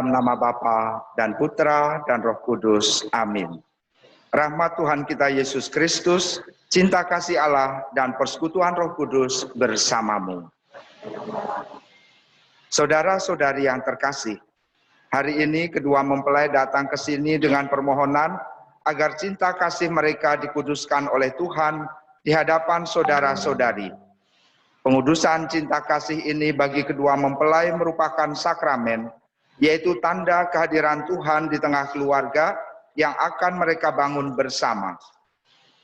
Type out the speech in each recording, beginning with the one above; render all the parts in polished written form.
Dalam nama Bapa dan Putra dan Roh Kudus. Amin. Rahmat Tuhan kita Yesus Kristus, cinta kasih Allah dan persekutuan Roh Kudus bersamamu. Saudara-saudari yang terkasih, hari ini kedua mempelai datang ke sini dengan permohonan agar cinta kasih mereka dikuduskan oleh Tuhan di hadapan saudara-saudari. Pengudusan cinta kasih ini bagi kedua mempelai merupakan sakramen, yaitu tanda kehadiran Tuhan di tengah keluarga yang akan mereka bangun bersama.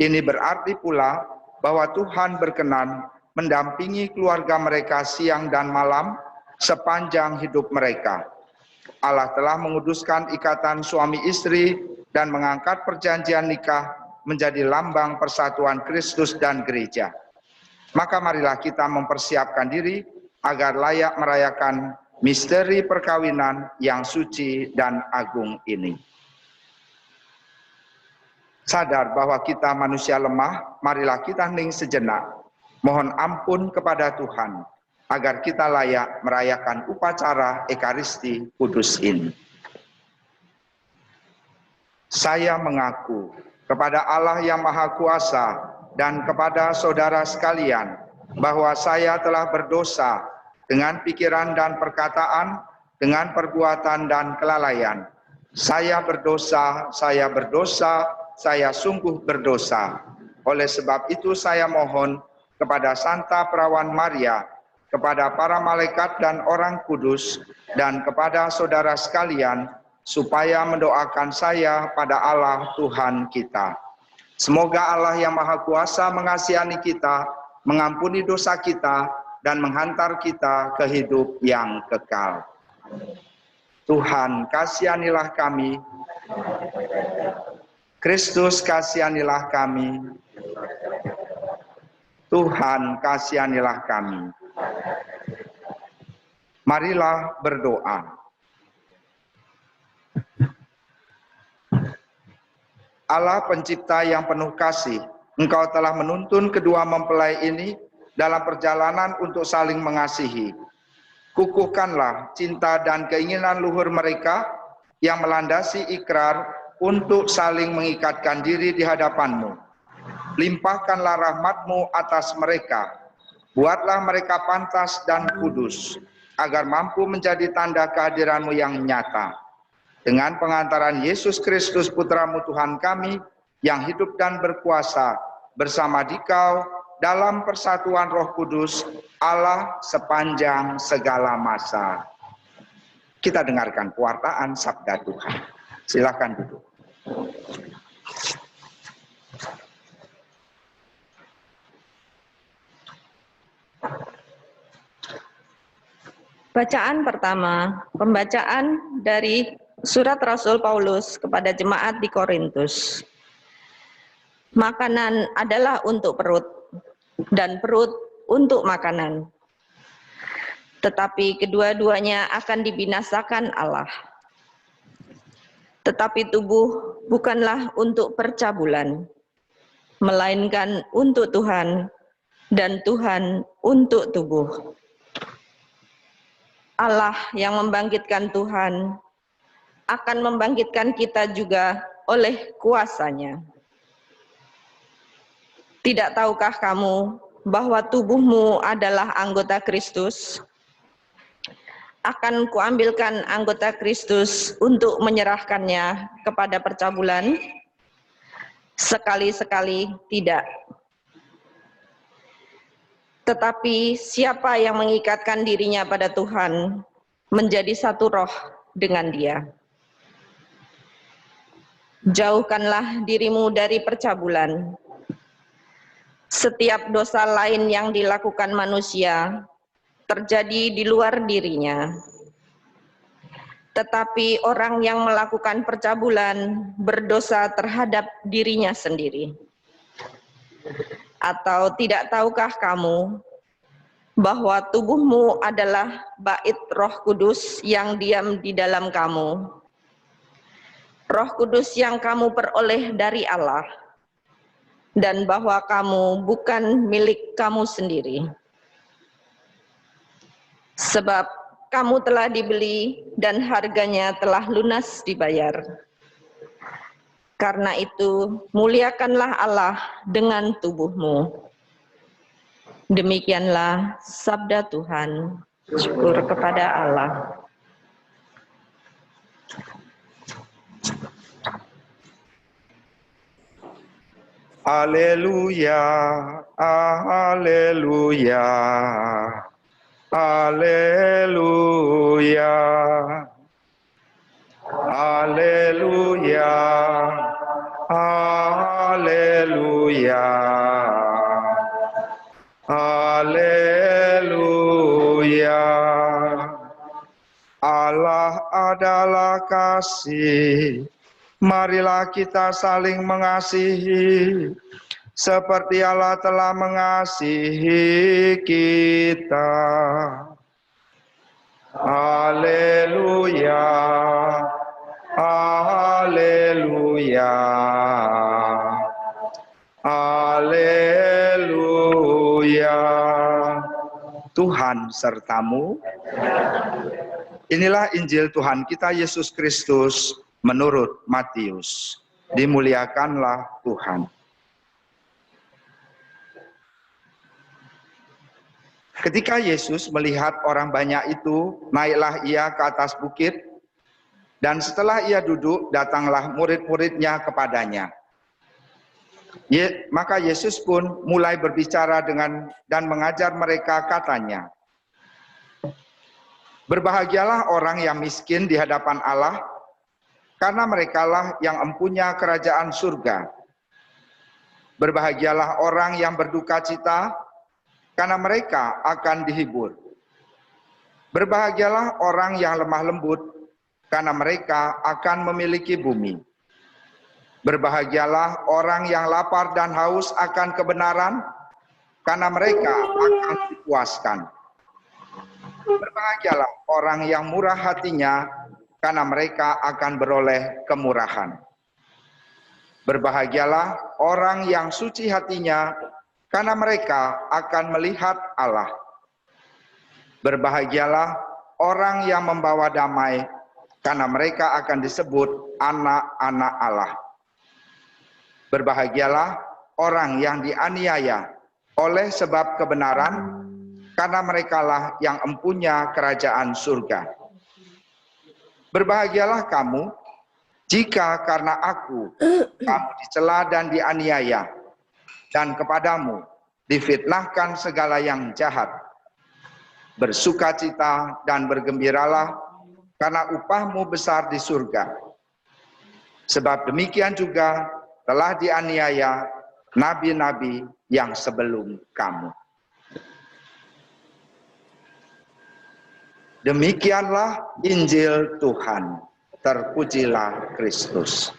Ini berarti pula bahwa Tuhan berkenan mendampingi keluarga mereka siang dan malam sepanjang hidup mereka. Allah telah menguduskan ikatan suami istri dan mengangkat perjanjian nikah menjadi lambang persatuan Kristus dan gereja. Maka marilah kita mempersiapkan diri agar layak merayakan misteri perkawinan yang suci dan agung ini. Sadar bahwa kita manusia lemah, marilah kita hening sejenak, mohon ampun kepada Tuhan, agar kita layak merayakan upacara Ekaristi Kudus ini. Saya mengaku kepada Allah yang Maha Kuasa dan kepada saudara sekalian, bahwa saya telah berdosa dengan pikiran dan perkataan, dengan perbuatan dan kelalaian. Saya berdosa, saya sungguh berdosa. Oleh sebab itu saya mohon kepada Santa Perawan Maria, kepada para malaikat dan orang kudus, dan kepada saudara sekalian, supaya mendoakan saya pada Allah Tuhan kita. Semoga Allah yang Maha Kuasa mengasihani kita, mengampuni dosa kita, dan menghantar kita ke hidup yang kekal. Tuhan, kasihanilah kami. Kristus, kasihanilah kami. Tuhan, kasihanilah kami. Marilah berdoa. Allah pencipta yang penuh kasih, Engkau telah menuntun kedua mempelai ini dalam perjalanan untuk saling mengasihi. Kukuhkanlah cinta dan keinginan luhur mereka yang melandasi ikrar untuk saling mengikatkan diri di hadapan-Mu. Limpahkanlah rahmat-Mu atas mereka. Buatlah mereka pantas dan kudus, agar mampu menjadi tanda kehadiran-Mu yang nyata. Dengan pengantaran Yesus Kristus Putra-Mu Tuhan kami, yang hidup dan berkuasa bersama Dikau dalam persatuan Roh Kudus, Allah sepanjang segala masa. Kita dengarkan pewartaan Sabda Tuhan. Silakan duduk. Bacaan pertama, pembacaan dari Surat Rasul Paulus kepada jemaat di Korintus. Makanan adalah untuk perut, dan perut untuk makanan. Tetapi kedua-duanya akan dibinasakan Allah. Tetapi tubuh bukanlah untuk percabulan, melainkan untuk Tuhan, dan Tuhan untuk tubuh. Allah yang membangkitkan Tuhan akan membangkitkan kita juga oleh kuasa-Nya. Tidak tahukah kamu bahwa tubuhmu adalah anggota Kristus? Akan kuambilkan anggota Kristus untuk menyerahkannya kepada percabulan? Sekali-sekali tidak. Tetapi siapa yang mengikatkan dirinya pada Tuhan, menjadi satu roh dengan Dia. Jauhkanlah dirimu dari percabulan. Setiap dosa lain yang dilakukan manusia terjadi di luar dirinya. Tetapi orang yang melakukan percabulan berdosa terhadap dirinya sendiri. Atau tidak tahukah kamu bahwa tubuhmu adalah bait Roh Kudus yang diam di dalam kamu? Roh Kudus yang kamu peroleh dari Allah, dan bahwa kamu bukan milik kamu sendiri. Sebab kamu telah dibeli dan harganya telah lunas dibayar. Karena itu, muliakanlah Allah dengan tubuhmu. Demikianlah sabda Tuhan. Syukur kepada Allah. Haleluya, haleluya, haleluya, haleluya, haleluya, haleluya. Allah adalah kasih. Marilah kita saling mengasihi, seperti Allah telah mengasihi kita. Haleluya, haleluya, haleluya. Tuhan sertamu. Inilah Injil Tuhan kita Yesus Kristus menurut Matius. Dimuliakanlah Tuhan. Ketika Yesus melihat orang banyak itu, naiklah ia ke atas bukit, dan setelah ia duduk, datanglah murid-muridnya kepadanya. Maka Yesus pun mulai berbicara dan mengajar mereka, katanya, berbahagialah orang yang miskin di hadapan Allah, karena merekalah yang empunya kerajaan surga. Berbahagialah orang yang berduka cita, karena mereka akan dihibur. Berbahagialah orang yang lemah lembut, karena mereka akan memiliki bumi. Berbahagialah orang yang lapar dan haus akan kebenaran, karena mereka akan dipuaskan. Berbahagialah orang yang murah hatinya, karena mereka akan beroleh kemurahan. Berbahagialah orang yang suci hatinya, karena mereka akan melihat Allah. Berbahagialah orang yang membawa damai, karena mereka akan disebut anak-anak Allah. Berbahagialah orang yang dianiaya oleh sebab kebenaran, karena merekalah yang empunya kerajaan surga. Berbahagialah kamu, jika karena aku, kamu dicela dan dianiaya, dan kepadamu difitnahkan segala yang jahat. Bersukacita dan bergembiralah, karena upahmu besar di surga. Sebab demikian juga telah dianiaya nabi-nabi yang sebelum kamu. Demikianlah Injil Tuhan. Terpujilah Kristus.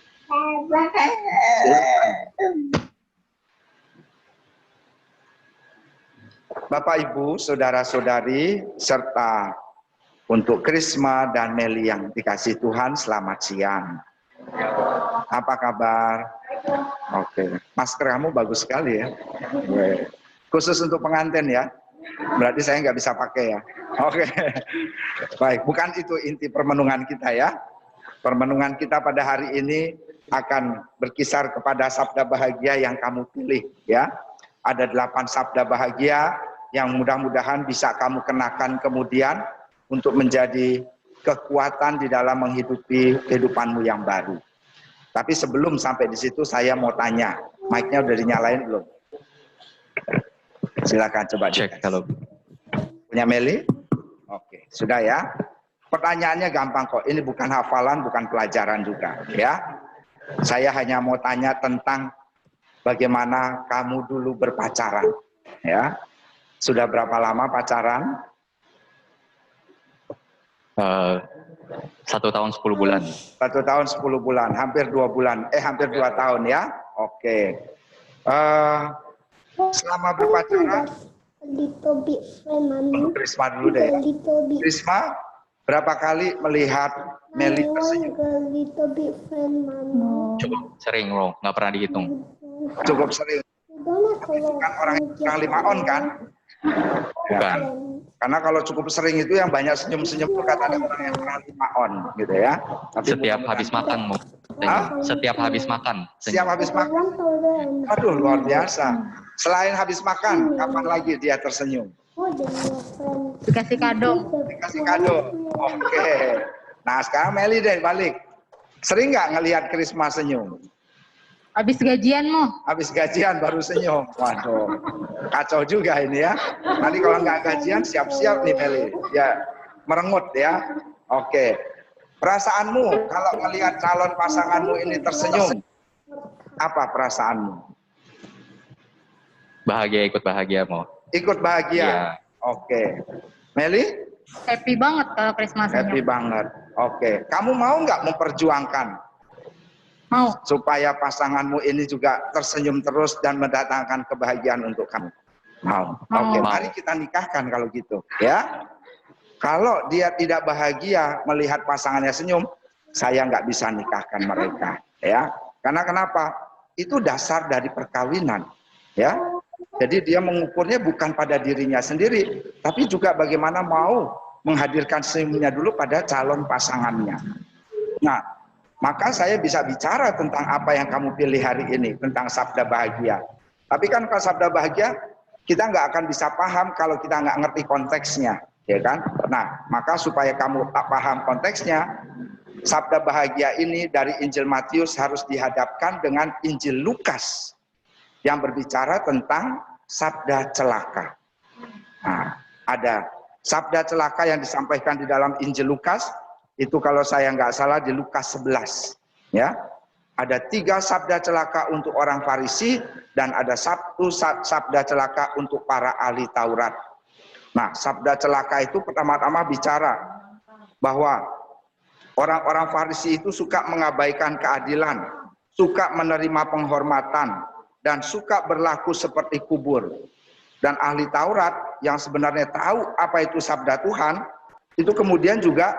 Bapak, Ibu, saudara-saudari, serta untuk Krisma dan Meli yang dikasih Tuhan, selamat siang. Apa kabar? Oke, masker kamu bagus sekali ya. Khusus untuk pengantin ya. Berarti saya nggak bisa pakai ya. Oke, baik. Bukan itu inti permenungan kita ya. Permenungan kita pada hari ini akan berkisar kepada sabda bahagia yang kamu pilih ya. Ada 8 sabda bahagia yang mudah-mudahan bisa kamu kenakan kemudian untuk menjadi kekuatan di dalam menghidupi kehidupanmu yang baru. Tapi sebelum sampai di situ saya mau tanya, mic-nya udah dinyalain belum? Silakan coba cek kalau punya Meli. Oke, sudah ya. Pertanyaannya gampang kok. Ini bukan hafalan, bukan pelajaran juga, ya. Saya hanya mau tanya tentang bagaimana kamu dulu berpacaran, ya. Sudah berapa lama pacaran? 1 tahun 10 bulan. 1 tahun 10 bulan, hampir 2 bulan, hampir 2 tahun ya. Oke. Selama berpacaran, Krisma dulu deh. Krisma, berapa kali melihat Meli tersenyum? Cukup sering loh, nggak pernah dihitung. Cukup sering. Kan orang 5 on kan? Bukan. Karena kalau cukup sering itu yang banyak senyum-senyum itu katanya orang yang pernah 5 on gitu ya. Tapi Setiap habis makan mau. Setiap habis makan. Setiap habis makan. Aduh, luar biasa. Selain habis makan, kapan lagi dia tersenyum? Dikasih kado. Dikasih kado. Oke. Nah, sekarang Meli deh balik. Sering nggak ngelihat Krisma senyum? Habis gajian mau. Habis gajian baru senyum. Waduh, kacau juga ini ya. Nanti kalau nggak gajian siap-siap nih Meli. Ya, merengut ya. Oke. Perasaanmu kalau ngelihat calon pasanganmu ini tersenyum, apa perasaanmu? Bahagia, ikut bahagia mau. Ikut bahagia. Iya. Oke. Meli? Happy banget kalau Christmas Happy senyum. banget. Oke. Kamu mau nggak memperjuangkan Mau. supaya pasanganmu ini juga tersenyum terus dan mendatangkan kebahagiaan untuk kamu? Mau. Mau. Oke, Mau. mari kita nikahkan kalau gitu, ya. Kalau dia tidak bahagia melihat pasangannya senyum, saya nggak bisa nikahkan mereka, ya. Karena kenapa? Itu dasar dari perkawinan, ya. Jadi dia mengukurnya bukan pada dirinya sendiri, tapi juga bagaimana mau menghadirkan senyumnya dulu pada calon pasangannya. Nah, maka saya bisa bicara tentang apa yang kamu pilih hari ini, tentang sabda bahagia. Tapi kan kalau sabda bahagia, kita nggak akan bisa paham kalau kita nggak ngerti konteksnya, ya kan? Nah, maka supaya kamu tak paham konteksnya, sabda bahagia ini dari Injil Matius harus dihadapkan dengan Injil Lukas yang berbicara tentang sabda celaka. Nah, ada sabda celaka yang disampaikan di dalam Injil Lukas, itu kalau saya nggak salah di Lukas 11, ya. Ada 3 sabda celaka untuk orang Farisi dan ada 1 sabda celaka untuk para ahli Taurat. Nah, sabda celaka itu pertama-tama bicara bahwa orang-orang Farisi itu suka mengabaikan keadilan, suka menerima penghormatan, dan suka berlaku seperti kubur. Dan ahli Taurat yang sebenarnya tahu apa itu sabda Tuhan, itu kemudian juga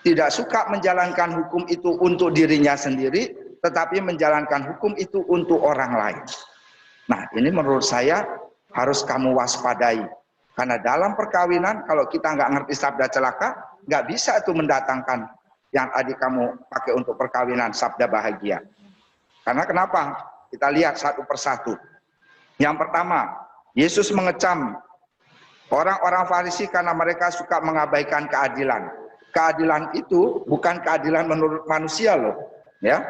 tidak suka menjalankan hukum itu untuk dirinya sendiri, tetapi menjalankan hukum itu untuk orang lain. Nah, ini menurut saya harus kamu waspadai. Karena dalam perkawinan, kalau kita nggak ngerti sabda celaka, nggak bisa itu mendatangkan yang tadi kamu pakai untuk perkawinan, sabda bahagia. Karena kenapa? Kita lihat satu persatu. Yang pertama, Yesus mengecam orang-orang Farisi karena mereka suka mengabaikan keadilan. Keadilan itu bukan keadilan menurut manusia loh, ya.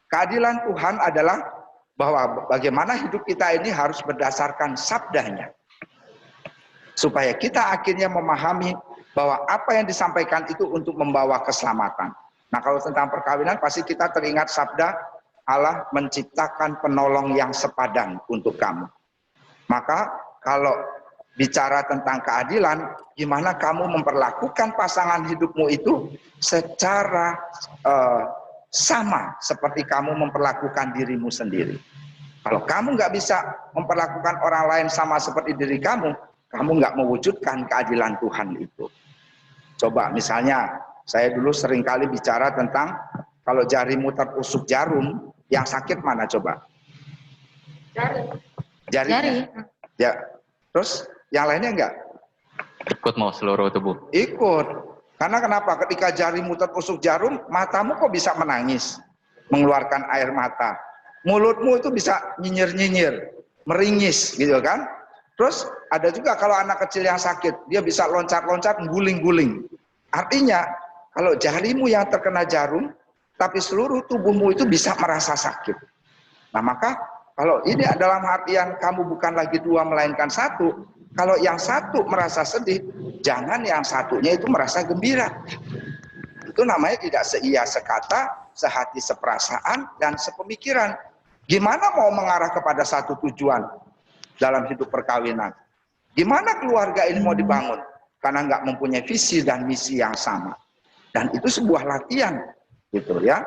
Keadilan Tuhan adalah bahwa bagaimana hidup kita ini harus berdasarkan sabdanya. Supaya kita akhirnya memahami bahwa apa yang disampaikan itu untuk membawa keselamatan. Nah, kalau tentang perkawinan pasti kita teringat sabda Allah menciptakan penolong yang sepadan untuk kamu. Maka kalau bicara tentang keadilan, gimana kamu memperlakukan pasangan hidupmu itu secara sama seperti kamu memperlakukan dirimu sendiri. Kalau kamu nggak bisa memperlakukan orang lain sama seperti diri kamu nggak mewujudkan keadilan Tuhan itu. Coba misalnya, saya dulu seringkali bicara tentang kalau jarimu tertusuk jarum, yang sakit mana coba? Jari. Ya. Terus yang lainnya enggak? Ikut mau seluruh tubuh. Ikut. Karena kenapa? Ketika jarimu tertusuk jarum, matamu kok bisa menangis, mengeluarkan air mata. Mulutmu itu bisa nyinyir-nyinyir, meringis gitu kan. Terus ada juga kalau anak kecil yang sakit, dia bisa loncat-loncat, guling-guling. Artinya, kalau jarimu yang terkena jarum, tapi seluruh tubuhmu itu bisa merasa sakit. Nah, maka kalau ini dalam artian kamu bukan lagi 2 melainkan 1, kalau yang satu merasa sedih, jangan yang satunya itu merasa gembira. Itu namanya tidak seia sekata, sehati seperasaan, dan sepemikiran. Gimana mau mengarah kepada satu tujuan dalam hidup perkawinan? Gimana keluarga ini mau dibangun? Karena nggak mempunyai visi dan misi yang sama. Dan itu sebuah latihan, gitu ya.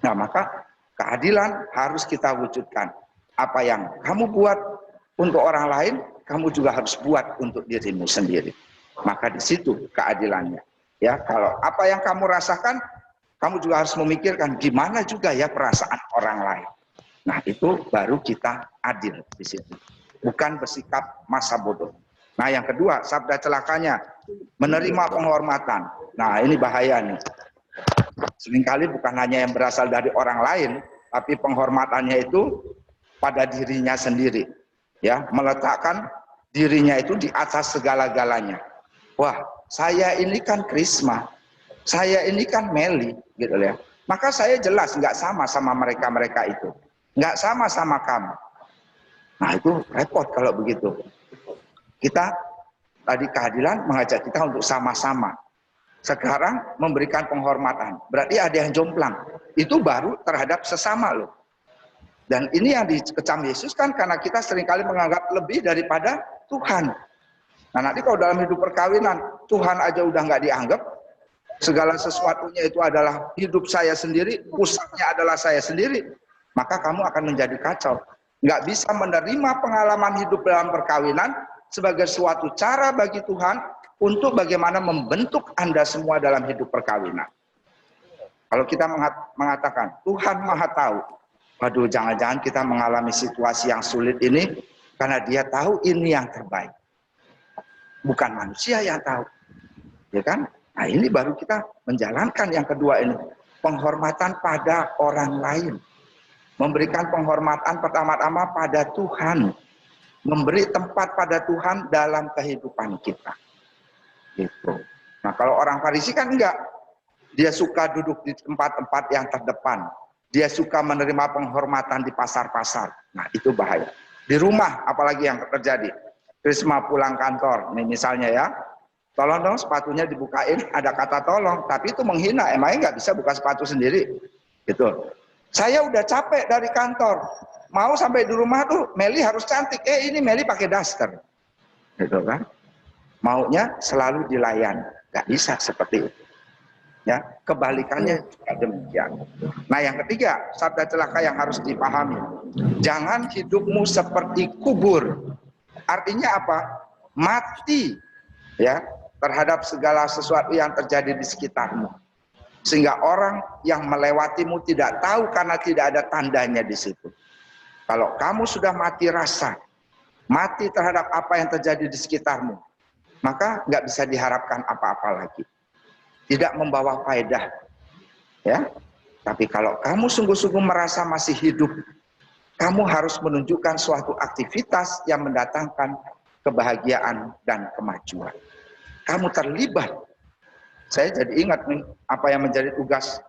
Nah, maka keadilan harus kita wujudkan. Apa yang kamu buat untuk orang lain, kamu juga harus buat untuk dirimu sendiri. Maka di situ keadilannya. Ya, kalau apa yang kamu rasakan, kamu juga harus memikirkan gimana juga ya perasaan orang lain. Nah, itu baru kita adil di situ. Bukan bersikap masa bodoh. Nah, yang kedua, sabda celakanya, menerima penghormatan. Nah, ini bahaya nih. Seringkali bukan hanya yang berasal dari orang lain, tapi penghormatannya itu pada dirinya sendiri. Ya, meletakkan dirinya itu di atas segala-galanya. Wah, saya ini kan Krisma, saya ini kan Meli, gitu ya. Maka saya jelas nggak sama sama mereka itu, nggak sama sama kamu. Nah, itu repot kalau begitu. Kita tadi keadilan mengajak kita untuk sama-sama. Sekarang memberikan penghormatan, berarti ada yang jomplang. Itu baru terhadap sesama loh. Dan ini yang dikecam Yesus kan karena kita seringkali menganggap lebih daripada Tuhan. Nah, nanti kalau dalam hidup perkawinan, Tuhan aja udah nggak dianggap, segala sesuatunya itu adalah hidup saya sendiri, pusatnya adalah saya sendiri, maka kamu akan menjadi kacau. Nggak bisa menerima pengalaman hidup dalam perkawinan sebagai suatu cara bagi Tuhan untuk bagaimana membentuk Anda semua dalam hidup perkawinan. Kalau kita mengatakan, Tuhan Maha Tahu, waduh, jangan-jangan kita mengalami situasi yang sulit ini karena Dia tahu ini yang terbaik. Bukan manusia yang tahu. Ya kan? Nah, ini baru kita menjalankan yang kedua ini. Penghormatan pada orang lain. Memberikan penghormatan pertama-tama pada Tuhan. Memberi tempat pada Tuhan dalam kehidupan kita. Gitu. Nah, kalau orang Farisi kan enggak. Dia suka duduk di tempat-tempat yang terdepan. Dia suka menerima penghormatan di pasar-pasar. Nah, itu bahaya. Di rumah, apalagi yang terjadi. Krisma pulang kantor, nih misalnya ya. Tolong dong sepatunya dibukain, ada kata tolong. Tapi itu menghina, emangnya nggak bisa buka sepatu sendiri? Gitu. Saya udah capek dari kantor. Mau sampai di rumah tuh, Meli harus cantik. Ini Meli pakai daster. Gitu kan. Maunya selalu dilayan. Nggak bisa seperti itu. Ya, kebalikannya juga demikian. Nah, yang ketiga, sabda celaka yang harus dipahami. Jangan hidupmu seperti kubur. Artinya apa? Mati ya terhadap segala sesuatu yang terjadi di sekitarmu. Sehingga orang yang melewatimu tidak tahu karena tidak ada tandanya di situ. Kalau kamu sudah mati rasa, mati terhadap apa yang terjadi di sekitarmu, maka nggak bisa diharapkan apa-apa lagi. Tidak membawa faedah. Ya. Tapi kalau kamu sungguh-sungguh merasa masih hidup, kamu harus menunjukkan suatu aktivitas yang mendatangkan kebahagiaan dan kemajuan. Kamu terlibat. Saya jadi ingat nih, apa yang menjadi tugas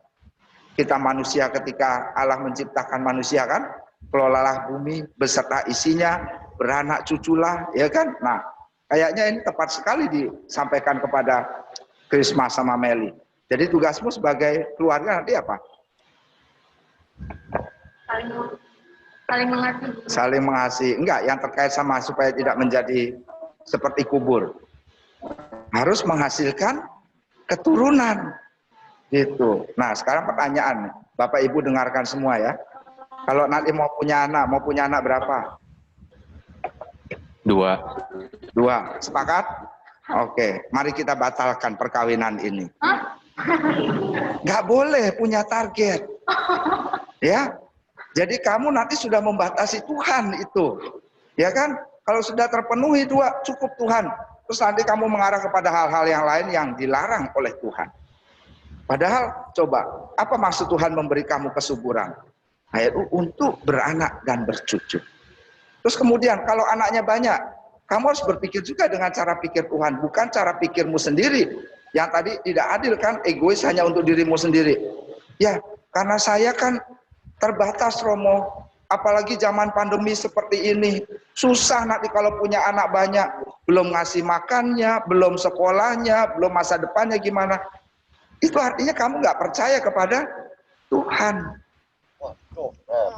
kita manusia ketika Allah menciptakan manusia kan? Kelolalah bumi beserta isinya, beranak cuculah, ya kan? Nah, kayaknya ini tepat sekali disampaikan kepada Krisma sama Meli. Jadi tugasmu sebagai keluarga nanti apa? Saling mengasihi. Saling mengasihi. Enggak, yang terkait sama supaya tidak menjadi seperti kubur. Harus menghasilkan keturunan. Gitu. Nah, sekarang pertanyaan. Bapak Ibu dengarkan semua ya. Kalau nanti mau punya anak berapa? 2. 2. Sepakat? Oke, mari kita batalkan perkawinan ini. Nggak boleh punya target. Ya. Jadi kamu nanti sudah membatasi Tuhan itu. Ya kan? Kalau sudah terpenuhi 2, cukup Tuhan. Terus nanti kamu mengarah kepada hal-hal yang lain yang dilarang oleh Tuhan. Padahal coba, apa maksud Tuhan memberi kamu kesuburan? Yaitu untuk beranak dan bercucu. Terus kemudian kalau anaknya banyak, kamu harus berpikir juga dengan cara pikir Tuhan, bukan cara pikirmu sendiri. Yang tadi tidak adil kan, egois hanya untuk dirimu sendiri. Ya, karena saya kan terbatas Romo, apalagi zaman pandemi seperti ini. Susah nanti kalau punya anak banyak, belum ngasih makannya, belum sekolahnya, belum masa depannya gimana. Itu artinya kamu nggak percaya kepada Tuhan.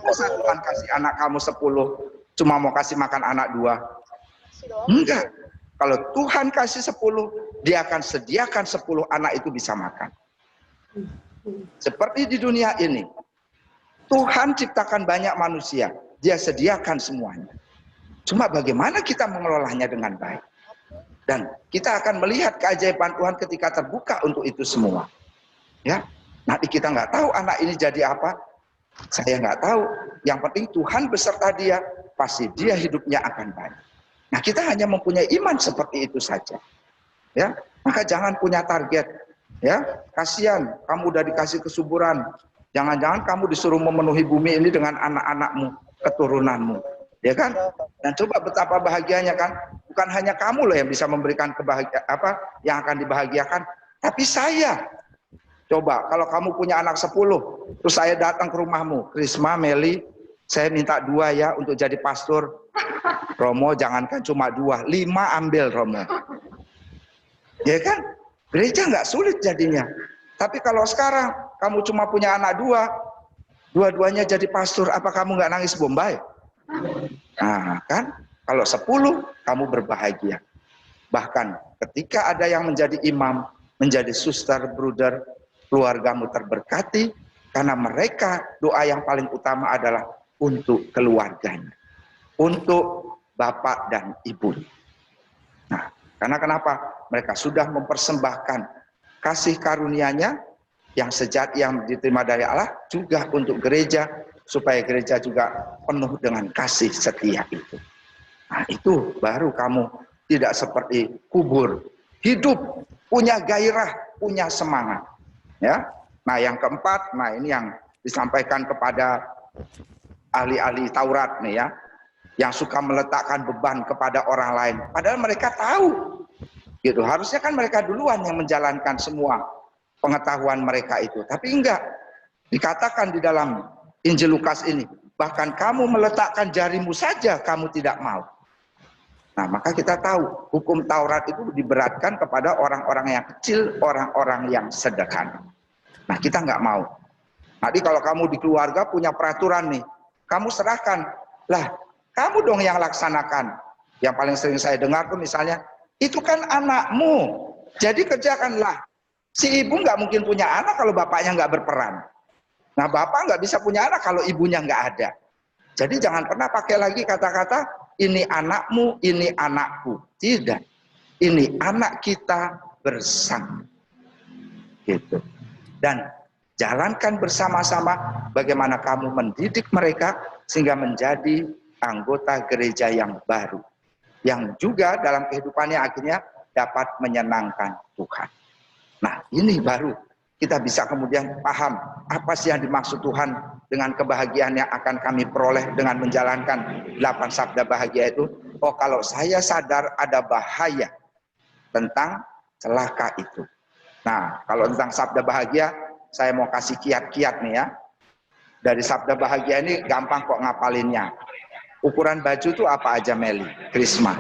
Masa Tuhan kasih anak kamu 10, cuma mau kasih makan anak 2? Enggak. Kalau Tuhan kasih 10, Dia akan sediakan 10 anak itu bisa makan. Seperti di dunia ini, Tuhan ciptakan banyak manusia, Dia sediakan semuanya. Cuma bagaimana kita mengelolanya dengan baik. Dan kita akan melihat keajaiban Tuhan ketika terbuka untuk itu semua. Ya, nanti kita nggak tahu anak ini jadi apa. Saya nggak tahu. Yang penting Tuhan beserta dia, pasti dia hidupnya akan baik. Nah, kita hanya mempunyai iman seperti itu saja. Ya, maka jangan punya target. Ya, kasihan kamu udah dikasih kesuburan. Jangan-jangan kamu disuruh memenuhi bumi ini dengan anak-anakmu, keturunanmu. Ya kan? Dan coba betapa bahagianya kan? Bukan hanya kamu loh yang bisa memberikan kebahagiaan yang akan dibahagiakan, tapi saya. Coba kalau kamu punya anak 10, terus saya datang ke rumahmu, Krisma, Meli, saya minta 2 ya untuk jadi pastor. Romo jangankan cuma 2, 5 ambil Romo. Ya kan? Gereja nggak sulit jadinya. Tapi kalau sekarang kamu cuma punya anak 2, dua-duanya jadi pastor, apa kamu nggak nangis Bombay? Nah kan, kalau 10 kamu berbahagia. Bahkan ketika ada yang menjadi imam, menjadi suster, bruder, keluargamu terberkati, karena mereka doa yang paling utama adalah untuk keluarganya, untuk bapak dan ibu. Nah, karena kenapa? Mereka sudah mempersembahkan kasih karunia-Nya yang sejati yang diterima dari Allah juga untuk gereja, supaya gereja juga penuh dengan kasih setia itu. Nah, itu baru kamu tidak seperti kubur, hidup, punya gairah, punya semangat. Ya. Nah, yang keempat, nah ini yang disampaikan kepada ahli-ahli Taurat nih ya, yang suka meletakkan beban kepada orang lain, padahal mereka tahu. Gitu. Harusnya kan mereka duluan yang menjalankan semua pengetahuan mereka itu, tapi enggak. Dikatakan di dalam Injil Lukas ini, bahkan kamu meletakkan jarimu saja kamu tidak mau. Nah, maka kita tahu hukum Taurat itu diberatkan kepada orang-orang yang kecil, orang-orang yang sederhana. Nah, kita nggak mau. Nanti kalau kamu di keluarga punya peraturan nih, kamu serahkan. Lah, kamu dong yang laksanakan. Yang paling sering saya dengar tuh misalnya, itu kan anakmu, jadi kerjakanlah. Si ibu nggak mungkin punya anak kalau bapaknya nggak berperan. Nah, bapak nggak bisa punya anak kalau ibunya nggak ada. Jadi jangan pernah pakai lagi kata-kata, ini anakmu, ini anakku. Tidak. Ini anak kita bersama. Gitu. Dan jalankan bersama-sama bagaimana kamu mendidik mereka sehingga menjadi anggota gereja yang baru. Yang juga dalam kehidupannya akhirnya dapat menyenangkan Tuhan. Nah, ini baru kita bisa kemudian paham apa sih yang dimaksud Tuhan dengan kebahagiaan yang akan kami peroleh dengan menjalankan 8 sabda bahagia itu. Oh, kalau saya sadar ada bahaya tentang celaka itu. Nah, kalau tentang sabda bahagia, saya mau kasih kiat-kiat nih ya. Dari sabda bahagia ini gampang kok ngapalinnya. Ukuran baju itu apa aja Meli? Krisma?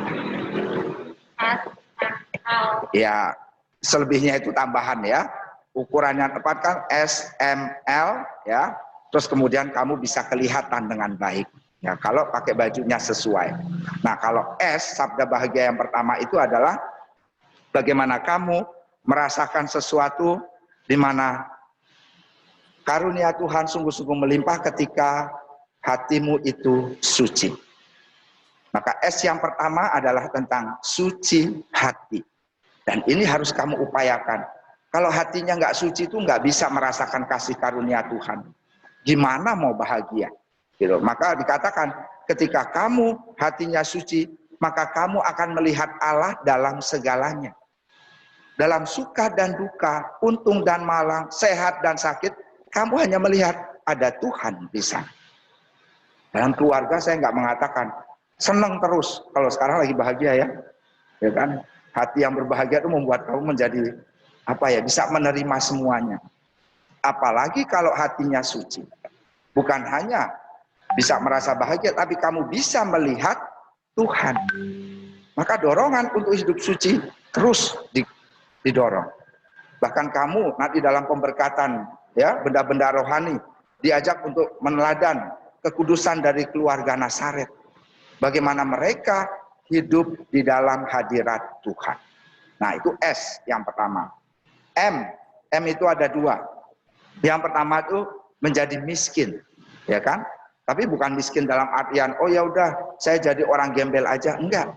Ya, selebihnya itu tambahan ya. Ukuran yang tepat kan S, M, L ya. Terus kemudian kamu bisa kelihatan dengan baik. Ya, kalau pakai bajunya sesuai. Nah, kalau S, sabda bahagia yang pertama itu adalah bagaimana kamu merasakan sesuatu di mana karunia Tuhan sungguh-sungguh melimpah ketika hatimu itu suci. Maka S yang pertama adalah tentang suci hati. Dan ini harus kamu upayakan. Kalau hatinya nggak suci itu nggak bisa merasakan kasih karunia Tuhan. Gimana mau bahagia? Gitu. Maka dikatakan ketika kamu hatinya suci, maka kamu akan melihat Allah dalam segalanya. Dalam suka dan duka, untung dan malang, sehat dan sakit, kamu hanya melihat ada Tuhan di sana. Dalam keluarga saya nggak mengatakan senang terus. Kalau sekarang lagi bahagia ya kan? Hati yang berbahagia itu membuat kamu menjadi bisa menerima semuanya. Apalagi kalau hatinya suci. Bukan hanya bisa merasa bahagia, tapi kamu bisa melihat Tuhan. Maka dorongan untuk hidup suci terus didorong. Bahkan kamu nanti dalam pemberkatan ya, benda-benda rohani diajak untuk meneladan kekudusan dari keluarga Nazaret. Bagaimana mereka hidup di dalam hadirat Tuhan. Nah, itu S yang pertama. M itu ada 2. Yang pertama itu menjadi miskin, ya kan? Tapi bukan miskin dalam artian oh ya udah saya jadi orang gembel aja, enggak.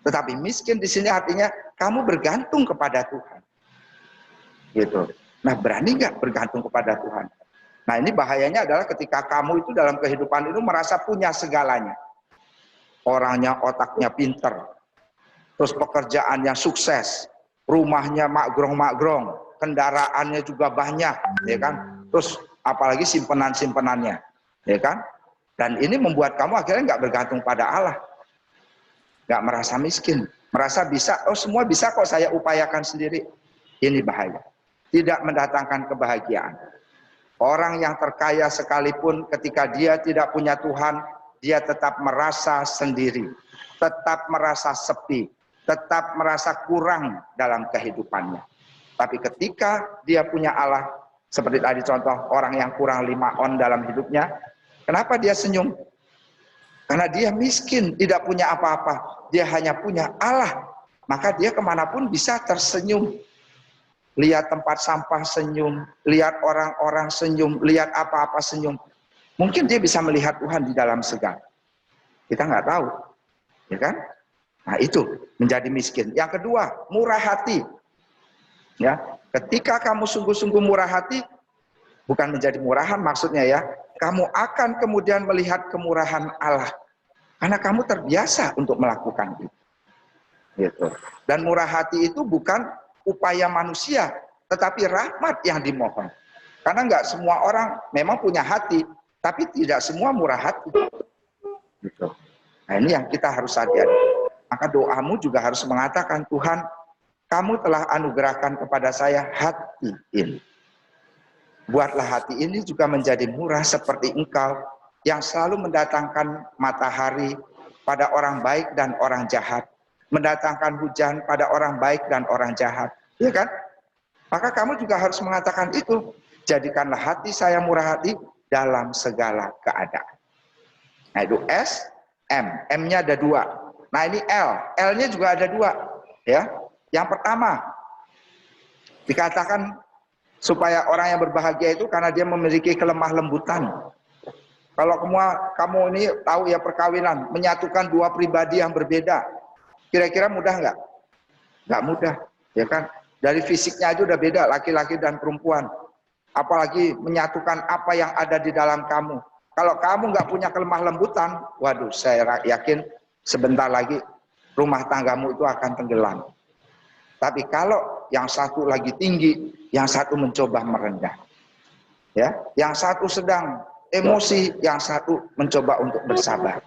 Tetapi miskin di sini artinya kamu bergantung kepada Tuhan. Gitu. Nah, berani nggak bergantung kepada Tuhan? Nah, ini bahayanya adalah ketika kamu itu dalam kehidupan itu merasa punya segalanya. orangnya otaknya pinter, terus pekerjaannya sukses, rumahnya makgrong-makgrong, kendaraannya juga banyak, ya kan? Terus apalagi simpenan-simpenannya, ya kan? Dan ini membuat kamu akhirnya nggak bergantung pada Allah, nggak merasa miskin, merasa bisa, oh semua bisa kok saya upayakan sendiri. Ini bahaya, tidak mendatangkan kebahagiaan. Orang yang terkaya sekalipun ketika dia tidak punya Tuhan, dia tetap merasa sendiri, tetap merasa sepi, tetap merasa kurang dalam kehidupannya. Tapi ketika dia punya Allah, seperti tadi contoh orang yang kurang 5 on dalam hidupnya, kenapa dia senyum? Karena dia miskin, tidak punya apa-apa, dia hanya punya Allah, maka dia kemanapun bisa tersenyum. Lihat tempat sampah senyum, lihat orang-orang senyum, lihat apa-apa senyum. Mungkin dia bisa melihat Tuhan di dalam segala. Kita nggak tahu, ya kan? Nah itu menjadi miskin. Yang kedua, murah hati. Ya, ketika kamu sungguh-sungguh murah hati, bukan menjadi murahan maksudnya ya, kamu akan kemudian melihat kemurahan Allah. Karena kamu terbiasa untuk melakukan itu. Gitu. Dan murah hati itu bukan upaya manusia, tetapi rahmat yang dimohon. Karena nggak semua orang memang punya hati, tapi tidak semua murah hati. Gitu. Nah ini yang kita harus sadari. Maka doamu juga harus mengatakan, Tuhan, kamu telah anugerahkan kepada saya hati ini. Buatlah hati ini juga menjadi murah seperti Engkau, yang selalu mendatangkan matahari pada orang baik dan orang jahat, mendatangkan hujan pada orang baik dan orang jahat, ya kan? Maka kamu juga harus mengatakan itu. Jadikanlah hati saya murah hati dalam segala keadaan. Nah itu S, M. M-nya ada 2. Nah ini L. L-nya juga ada 2. Ya. Yang pertama, dikatakan supaya orang yang berbahagia itu karena dia memiliki kelemah lembutan. Kalau kamu ini tahu ya perkawinan, menyatukan 2 pribadi yang berbeda. Kira-kira mudah nggak? Nggak mudah, ya kan? Dari fisiknya aja udah beda, laki-laki dan perempuan. Apalagi menyatukan apa yang ada di dalam kamu. Kalau kamu nggak punya kelemah lembutan, waduh, saya yakin sebentar lagi rumah tanggamu itu akan tenggelam. Tapi kalau yang satu lagi tinggi, yang satu mencoba merendah. Ya, yang satu sedang emosi, yang satu mencoba untuk bersabar.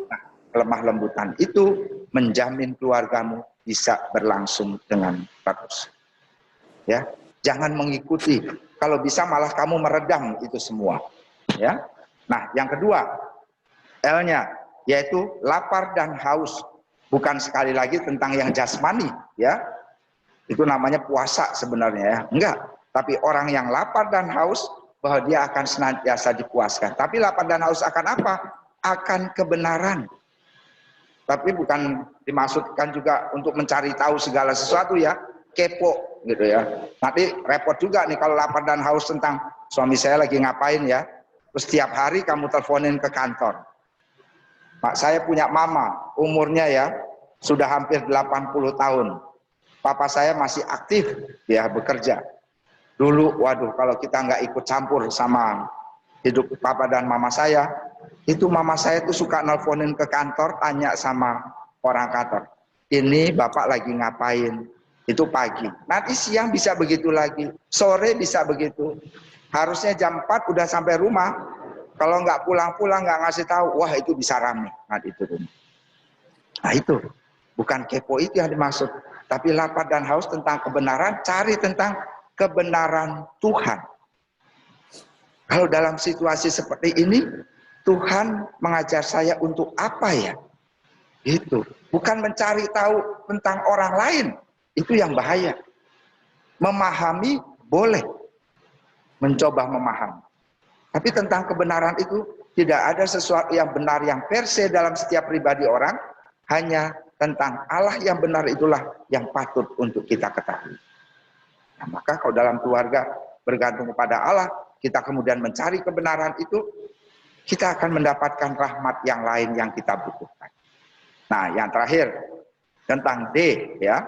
Nah, kelemah lembutan itu menjamin keluargamu bisa berlangsung dengan bagus. Ya, jangan mengikuti. Kalau bisa malah kamu meredam itu semua. Ya. Nah, yang kedua, L-nya yaitu lapar dan haus. Bukan sekali lagi tentang yang jasmani, ya. Itu namanya puasa sebenarnya ya. Enggak, tapi orang yang lapar dan haus bahwa dia akan senantiasa dipuaskan. Tapi lapar dan haus akan apa? Akan kebenaran. Tapi bukan dimaksudkan juga untuk mencari tahu segala sesuatu ya, kepo gitu ya. Nanti repot juga nih kalau lapar dan haus tentang suami saya lagi ngapain ya. Terus setiap hari kamu teleponin ke kantor. Pak, saya punya mama, umurnya ya sudah hampir 80 tahun. Papa saya masih aktif ya bekerja. Dulu waduh kalau kita nggak ikut campur sama hidup papa dan mama saya, itu mama saya tuh suka nelponin ke kantor, tanya sama orang kantor, ini bapak lagi ngapain? Itu pagi, nanti siang bisa begitu lagi, sore bisa begitu. Harusnya jam 4 udah sampai rumah, kalau nggak pulang-pulang nggak ngasih tahu, wah itu bisa rame nanti itu rumah. Nah itu bukan kepo itu yang dimaksud, tapi lapar dan haus tentang kebenaran, cari tentang kebenaran Tuhan. Kalau dalam situasi seperti ini, Tuhan mengajar saya untuk apa ya? Itu bukan mencari tahu tentang orang lain, itu yang bahaya. Memahami boleh, mencoba memahami. Tapi tentang kebenaran itu tidak ada sesuatu yang benar yang per se dalam setiap pribadi orang, hanya tentang Allah yang benar itulah yang patut untuk kita ketahui. Nah, maka kalau dalam keluarga bergantung kepada Allah, kita kemudian mencari kebenaran itu, kita akan mendapatkan rahmat yang lain yang kita butuhkan. Nah, yang terakhir tentang D ya.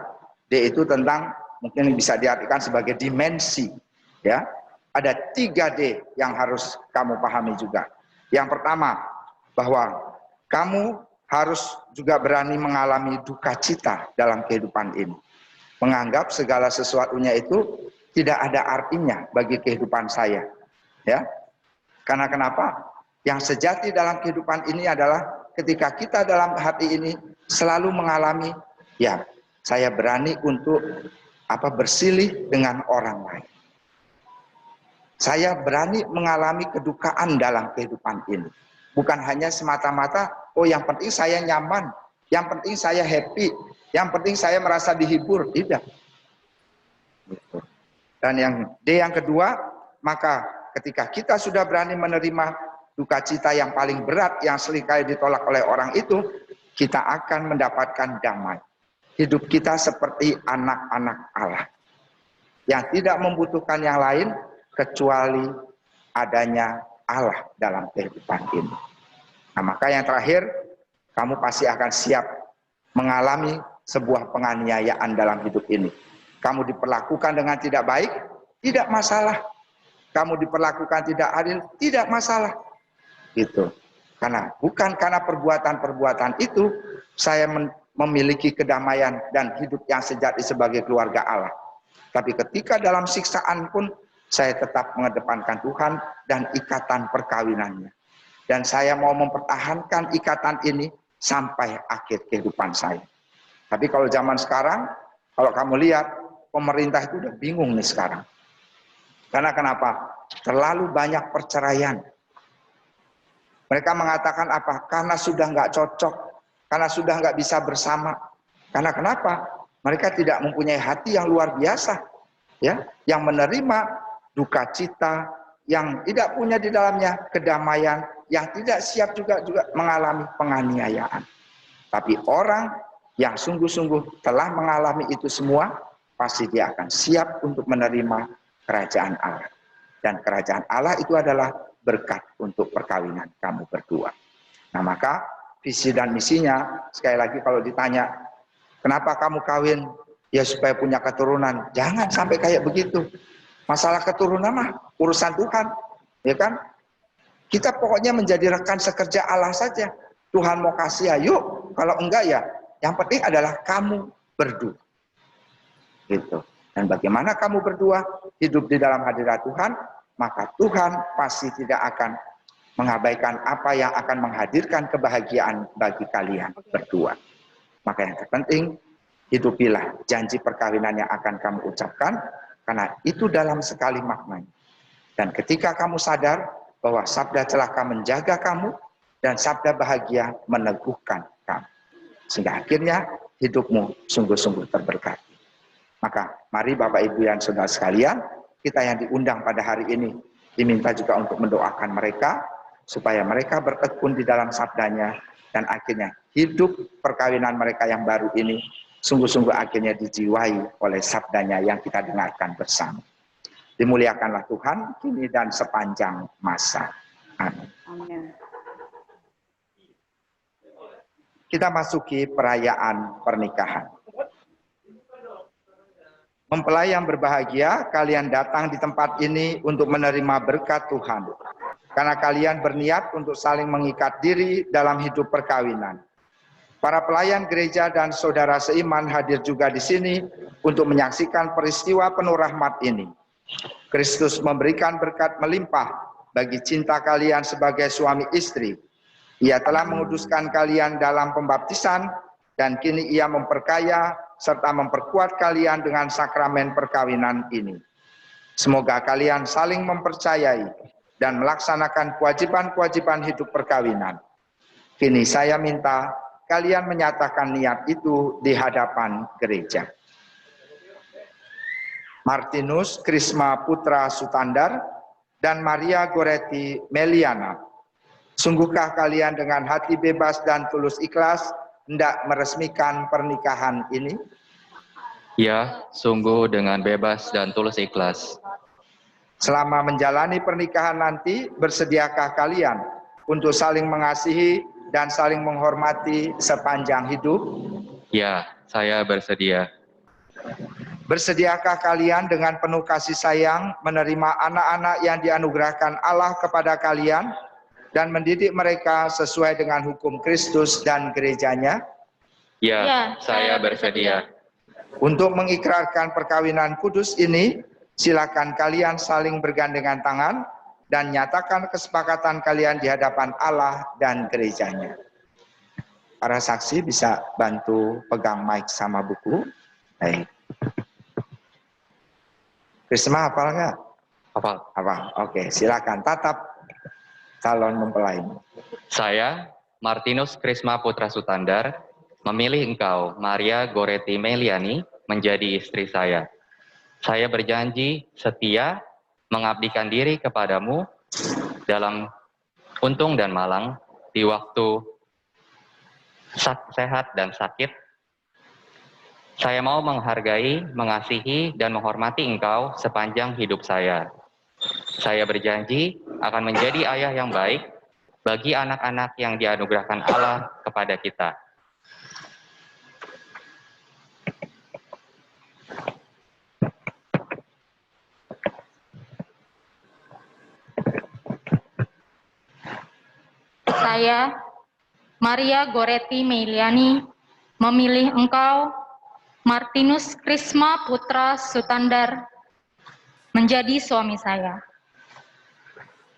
D itu tentang mungkin bisa diartikan sebagai dimensi ya. Ada 3D yang harus kamu pahami juga. Yang pertama, bahwa kamu harus juga berani mengalami duka cita dalam kehidupan ini. Menganggap segala sesuatunya itu tidak ada artinya bagi kehidupan saya. Ya. Karena kenapa? Yang sejati dalam kehidupan ini adalah ketika kita dalam hati ini selalu mengalami, ya, saya berani untuk bersilih dengan orang lain. Saya berani mengalami kedukaan dalam kehidupan ini. Bukan hanya semata-mata, oh yang penting saya nyaman, yang penting saya happy, yang penting saya merasa dihibur. Tidak. Dan yang kedua, maka ketika kita sudah berani menerima duka cita yang paling berat yang seringkali ditolak oleh orang itu, kita akan mendapatkan damai. Hidup kita seperti anak-anak Allah yang tidak membutuhkan yang lain kecuali adanya Allah dalam kehidupan ini. Nah, maka yang terakhir, kamu pasti akan siap mengalami sebuah penganiayaan dalam hidup ini. Kamu diperlakukan dengan tidak baik, tidak masalah. Kamu diperlakukan tidak adil, tidak masalah. Gitu. Bukan karena perbuatan-perbuatan itu saya memiliki kedamaian dan hidup yang sejati sebagai keluarga Allah. Tapi ketika dalam siksaan pun saya tetap mengedepankan Tuhan dan ikatan perkawinannya. Dan saya mau mempertahankan ikatan ini sampai akhir kehidupan saya. Tapi kalau zaman sekarang, kalau kamu lihat, pemerintah itu udah bingung nih sekarang. Karena kenapa? Terlalu banyak perceraian. Mereka mengatakan apa? Karena sudah nggak cocok, karena sudah nggak bisa bersama. Karena kenapa? Mereka tidak mempunyai hati yang luar biasa, ya, yang menerima duka cita, yang tidak punya di dalamnya kedamaian, yang tidak siap juga mengalami penganiayaan. Tapi orang yang sungguh-sungguh telah mengalami itu semua, pasti dia akan siap untuk menerima kerajaan Allah. Dan kerajaan Allah itu adalah berkat untuk perkawinan kamu berdua. Nah, maka visi dan misinya, sekali lagi kalau ditanya, kenapa kamu kawin? Ya supaya punya keturunan. Jangan sampai kayak begitu. Masalah keturunan mah urusan Tuhan, ya kan? Kita pokoknya menjadi rekan sekerja Allah saja. Tuhan mau kasih, ayo. Kalau enggak ya, yang penting adalah kamu berdua. Gitu. Dan bagaimana kamu berdua hidup di dalam hadirat Tuhan, maka Tuhan pasti tidak akan mengabaikan apa yang akan menghadirkan kebahagiaan bagi kalian berdua. Maka yang terpenting, hidupilah janji perkawinan yang akan kamu ucapkan, karena itu dalam sekali maknanya. Dan ketika kamu sadar bahwa sabda celaka menjaga kamu, dan sabda bahagia meneguhkan kamu. Sehingga akhirnya hidupmu sungguh-sungguh terberkati. Maka mari Bapak Ibu dan Saudara sekalian, kita yang diundang pada hari ini diminta juga untuk mendoakan mereka supaya mereka bertekun di dalam sabdanya dan akhirnya hidup perkawinan mereka yang baru ini sungguh-sungguh akhirnya dijiwai oleh sabdanya yang kita dengarkan bersama. Dimuliakanlah Tuhan kini dan sepanjang masa. Amin. Amin. Kita masuki perayaan pernikahan. Mempelai yang berbahagia, kalian datang di tempat ini untuk menerima berkat Tuhan. Karena kalian berniat untuk saling mengikat diri dalam hidup perkawinan. Para pelayan gereja dan saudara seiman hadir juga di sini untuk menyaksikan peristiwa penuh rahmat ini. Kristus memberikan berkat melimpah bagi cinta kalian sebagai suami istri. Ia telah menguduskan kalian dalam pembaptisan dan kini ia memperkaya serta memperkuat kalian dengan sakramen perkawinan ini. Semoga kalian saling mempercayai dan melaksanakan kewajiban-kewajiban hidup perkawinan. Kini saya minta kalian menyatakan niat itu di hadapan gereja. Martinus Krisma Putra Sutandar dan Maria Goretti Meliana, sungguhkah kalian dengan hati bebas dan tulus ikhlas hendak meresmikan pernikahan ini? Ya, sungguh dengan bebas dan tulus ikhlas. Selama menjalani pernikahan nanti, bersediakah kalian untuk saling mengasihi dan saling menghormati sepanjang hidup? Ya, saya bersedia. Bersediakah kalian dengan penuh kasih sayang menerima anak-anak yang dianugerahkan Allah kepada kalian? dan mendidik mereka sesuai dengan hukum Kristus dan gerejanya. Ya, saya bersedia. Untuk mengikrarkan perkawinan kudus ini, silakan kalian saling bergandengan tangan dan nyatakan kesepakatan kalian di hadapan Allah dan gerejanya. Para saksi bisa bantu pegang mic sama buku. Baik. Krisma hafal nggak? Hafal. Hafal. Oke, silakan tatap calon mempelai. Saya, Martinus Krisma Putra Sutandar, memilih engkau, Maria Goretti Meliani, menjadi istri saya. Saya berjanji setia mengabdikan diri kepadamu dalam untung dan malang, di waktu sehat dan sakit. Saya mau menghargai, mengasihi, dan menghormati engkau sepanjang hidup saya. Saya berjanji akan menjadi ayah yang baik bagi anak-anak yang dianugerahkan Allah kepada kita. Saya, Maria Goretti Meliani, memilih engkau, Martinus Krisma Putra Sutandar, menjadi suami saya.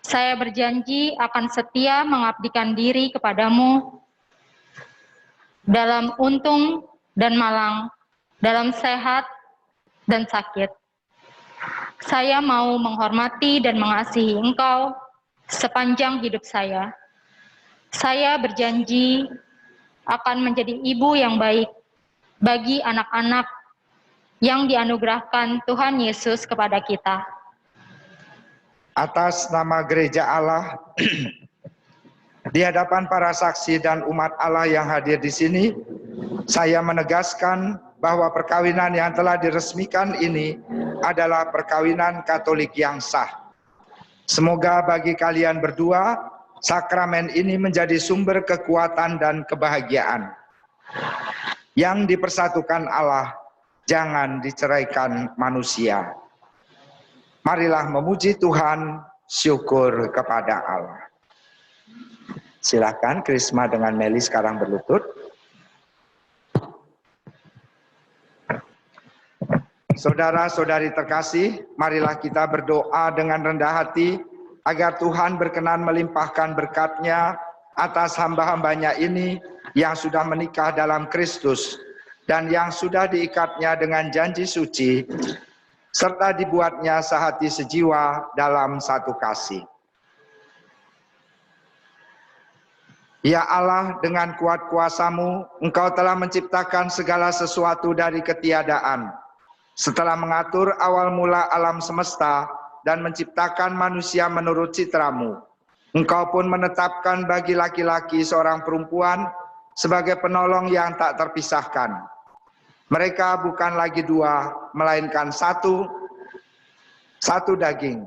Saya berjanji akan setia mengabdikan diri kepadamu dalam untung dan malang, dalam sehat dan sakit. Saya mau menghormati dan mengasihi engkau sepanjang hidup saya. Saya berjanji akan menjadi ibu yang baik bagi anak-anak yang dianugerahkan Tuhan Yesus kepada kita. Atas nama Gereja Allah, di hadapan para saksi dan umat Allah yang hadir di sini, saya menegaskan bahwa perkawinan yang telah diresmikan ini adalah perkawinan Katolik yang sah. Semoga bagi kalian berdua, sakramen ini menjadi sumber kekuatan dan kebahagiaan. Yang dipersatukan Allah, jangan diceraikan manusia. Marilah memuji Tuhan, syukur kepada Allah. Silakan Krisma dengan Meli sekarang berlutut. Saudara-saudari terkasih, marilah kita berdoa dengan rendah hati agar Tuhan berkenan melimpahkan berkat-Nya atas hamba-hambanya ini yang sudah menikah dalam Kristus dan yang sudah diikatnya dengan janji suci, serta dibuatnya sehati sejiwa dalam satu kasih. Ya Allah, dengan kuat kuasa-Mu, Engkau telah menciptakan segala sesuatu dari ketiadaan. Setelah mengatur awal mula alam semesta dan menciptakan manusia menurut citra-Mu, Engkau pun menetapkan bagi laki-laki seorang perempuan sebagai penolong yang tak terpisahkan. Mereka bukan lagi dua, melainkan satu daging.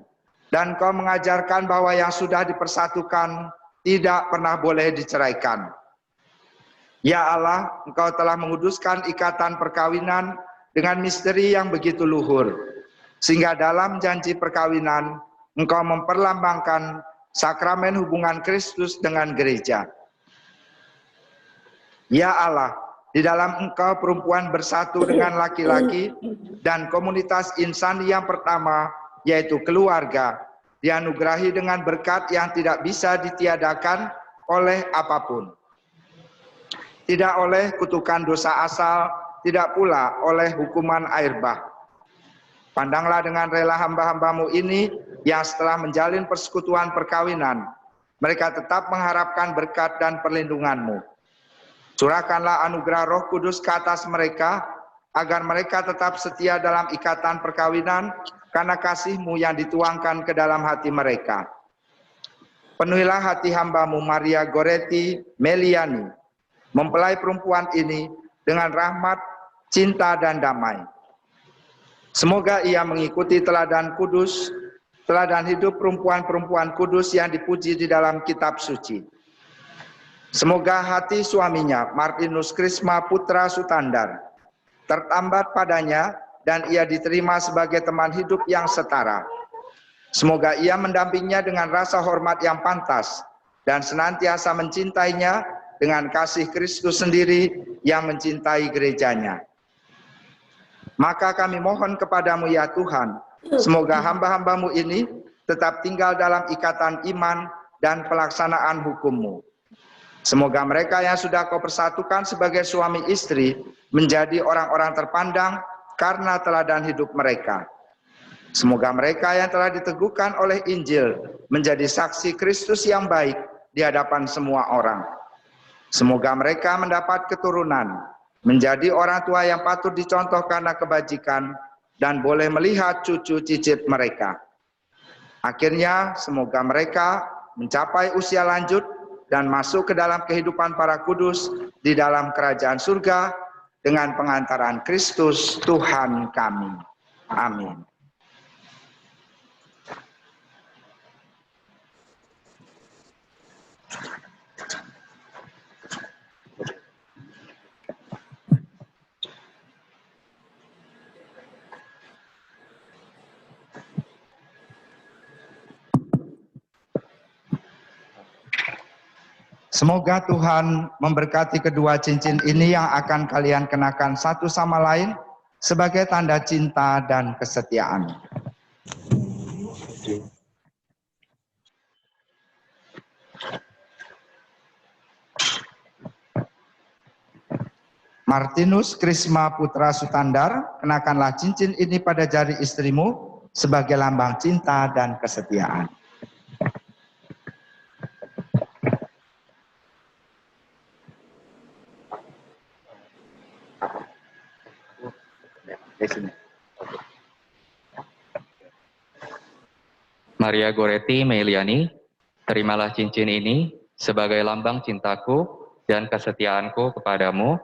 Dan Kau mengajarkan bahwa yang sudah dipersatukan tidak pernah boleh diceraikan. Ya Allah, Engkau telah menguduskan ikatan perkawinan dengan misteri yang begitu luhur, sehingga dalam janji perkawinan, Engkau memperlambangkan sakramen hubungan Kristus dengan gereja. Ya Allah, di dalam Engkau perempuan bersatu dengan laki-laki dan komunitas insani yang pertama, yaitu keluarga, dianugerahi dengan berkat yang tidak bisa ditiadakan oleh apapun. Tidak oleh kutukan dosa asal, tidak pula oleh hukuman air bah. Pandanglah dengan rela hamba-hamba-Mu ini yang setelah menjalin persekutuan perkawinan, mereka tetap mengharapkan berkat dan perlindungan-Mu. Curahkanlah anugerah Roh Kudus ke atas mereka, agar mereka tetap setia dalam ikatan perkawinan karena kasih-Mu yang dituangkan ke dalam hati mereka. Penuhilah hati hamba-Mu Maria Goretti Meliani, mempelai perempuan ini dengan rahmat, cinta, dan damai. Semoga ia mengikuti teladan kudus, teladan hidup perempuan-perempuan kudus yang dipuji di dalam kitab suci. Semoga hati suaminya, Martinus Krisma Putra Sutandar, tertambat padanya dan ia diterima sebagai teman hidup yang setara. Semoga ia mendampinginya dengan rasa hormat yang pantas dan senantiasa mencintainya dengan kasih Kristus sendiri yang mencintai gerejanya. Maka kami mohon kepadamu ya Tuhan, semoga hamba-hambamu ini tetap tinggal dalam ikatan iman dan pelaksanaan hukum-Mu. Semoga mereka yang sudah Kau persatukan sebagai suami istri menjadi orang-orang terpandang karena teladan hidup mereka. Semoga mereka yang telah diteguhkan oleh Injil menjadi saksi Kristus yang baik di hadapan semua orang. Semoga mereka mendapat keturunan, menjadi orang tua yang patut dicontoh karena kebajikan, dan boleh melihat cucu cicit mereka. Akhirnya, semoga mereka mencapai usia lanjut dan masuk ke dalam kehidupan para kudus di dalam kerajaan surga dengan pengantaran Kristus Tuhan kami. Amin. Semoga Tuhan memberkati kedua cincin ini yang akan kalian kenakan satu sama lain sebagai tanda cinta dan kesetiaan. Martinus Krisma Putra Sutandar, kenakanlah cincin ini pada jari istrimu sebagai lambang cinta dan kesetiaan. Maria Goretti Meliani, terimalah cincin ini sebagai lambang cintaku dan kesetiaanku kepadamu,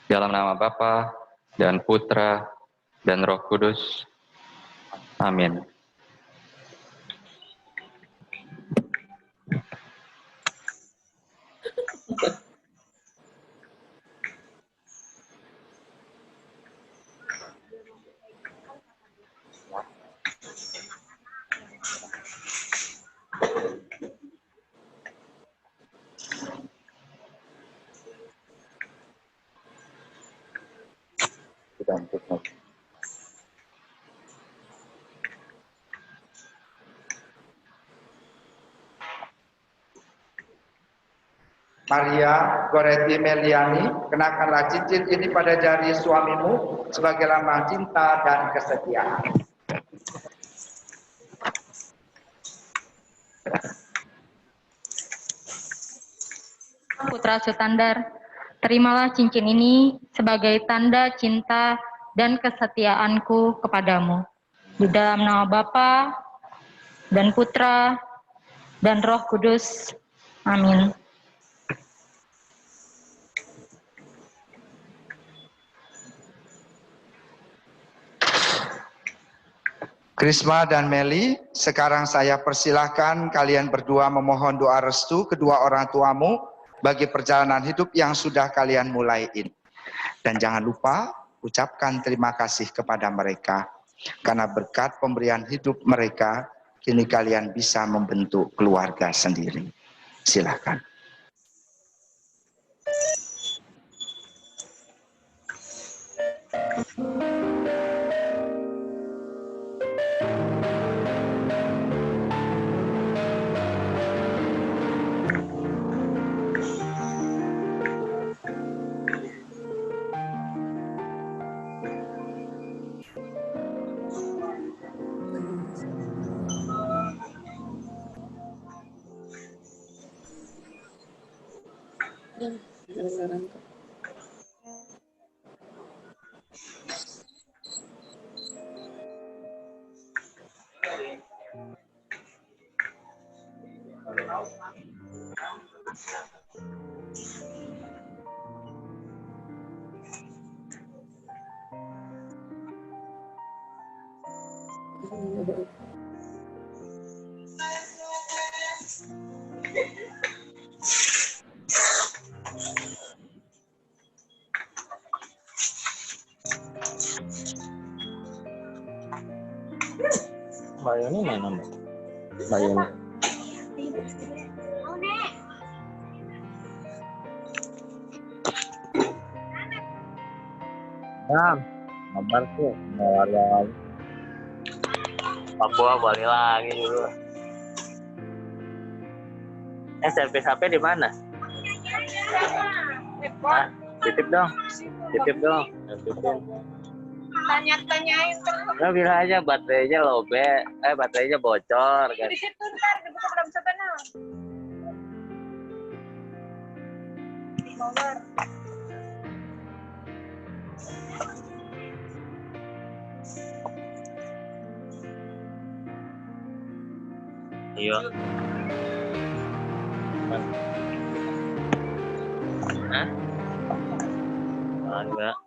dalam nama Bapa dan Putra dan Roh Kudus. Amin. Maria Goretti Meliani, kenakanlah cincin ini pada jari suamimu sebagai lambang cinta dan kesetiaan. Putra Sutandar, terimalah cincin ini sebagai tanda cinta dan kesetiaanku kepadamu. Di dalam nama Bapa dan Putra dan Roh Kudus. Amin. Krisma dan Meli, sekarang saya persilahkan kalian berdua memohon doa restu kedua orang tuamu bagi perjalanan hidup yang sudah kalian mulai ini. Dan jangan lupa ucapkan terima kasih kepada mereka, karena berkat pemberian hidup mereka, kini kalian bisa membentuk keluarga sendiri. Silakan. Mbak Yoni mana Mbak? Mbak Yoni. Nah, kabar tuh warga Papua balik lagi dulu. Servis HP di mana? Hah? Titip dong. Titip dong. Tanya-tanyain terus. Nah, bilang aja baterainya lobet, baterainya bocor kan. Di situ ntar dibuka belum sebenarnya. Power. Iya. Hah? Enggak.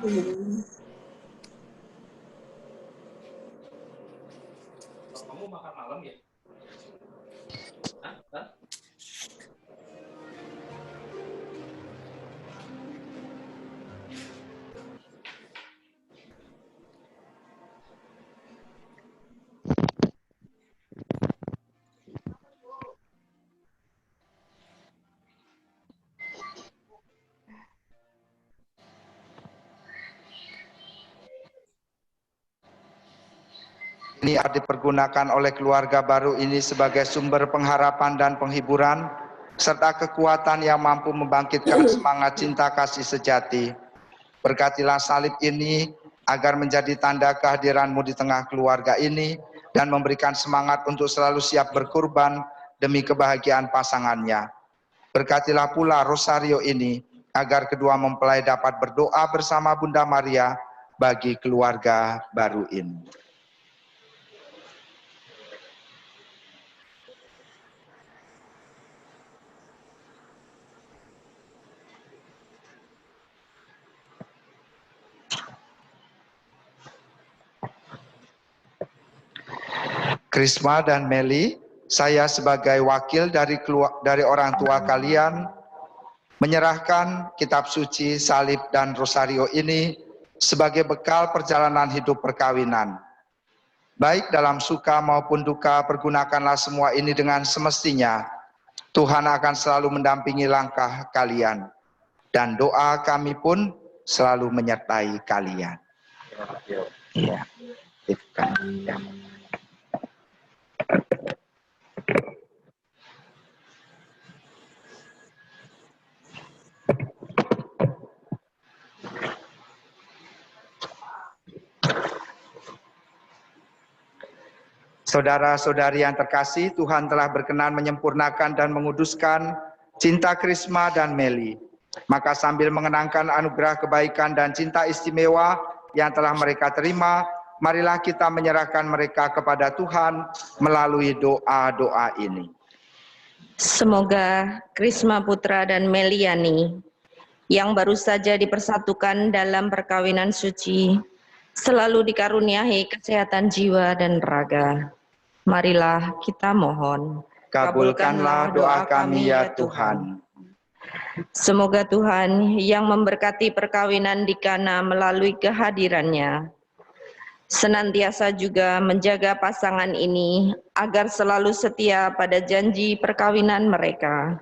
Kamu makan malam ya? Hah? Ini dipergunakan oleh keluarga baru ini sebagai sumber pengharapan dan penghiburan, serta kekuatan yang mampu membangkitkan semangat cinta kasih sejati. Berkatilah salib ini agar menjadi tanda kehadiran-Mu di tengah keluarga ini dan memberikan semangat untuk selalu siap berkorban demi kebahagiaan pasangannya. Berkatilah pula rosario ini agar kedua mempelai dapat berdoa bersama Bunda Maria bagi keluarga baru ini. Krisma dan Meli, saya sebagai wakil dari orang tua kalian menyerahkan kitab suci, salib, dan rosario ini sebagai bekal perjalanan hidup perkawinan. Baik dalam suka maupun duka, pergunakanlah semua ini dengan semestinya. Tuhan akan selalu mendampingi langkah kalian. Dan doa kami pun selalu menyertai kalian. Iya, itu kan. Ya. Saudara-saudari yang terkasih, Tuhan telah berkenan menyempurnakan dan menguduskan cinta Krisma dan Meli. Maka sambil mengenangkan anugerah kebaikan dan cinta istimewa yang telah mereka terima, marilah kita menyerahkan mereka kepada Tuhan melalui doa-doa ini. Semoga Krisma Putra dan Meliani yang baru saja dipersatukan dalam perkawinan suci selalu dikaruniai kesehatan jiwa dan raga. Marilah kita mohon. Kabulkanlah doa kami ya Tuhan. Semoga Tuhan yang memberkati perkawinan di Kana melalui kehadirannya, senantiasa juga menjaga pasangan ini agar selalu setia pada janji perkawinan mereka.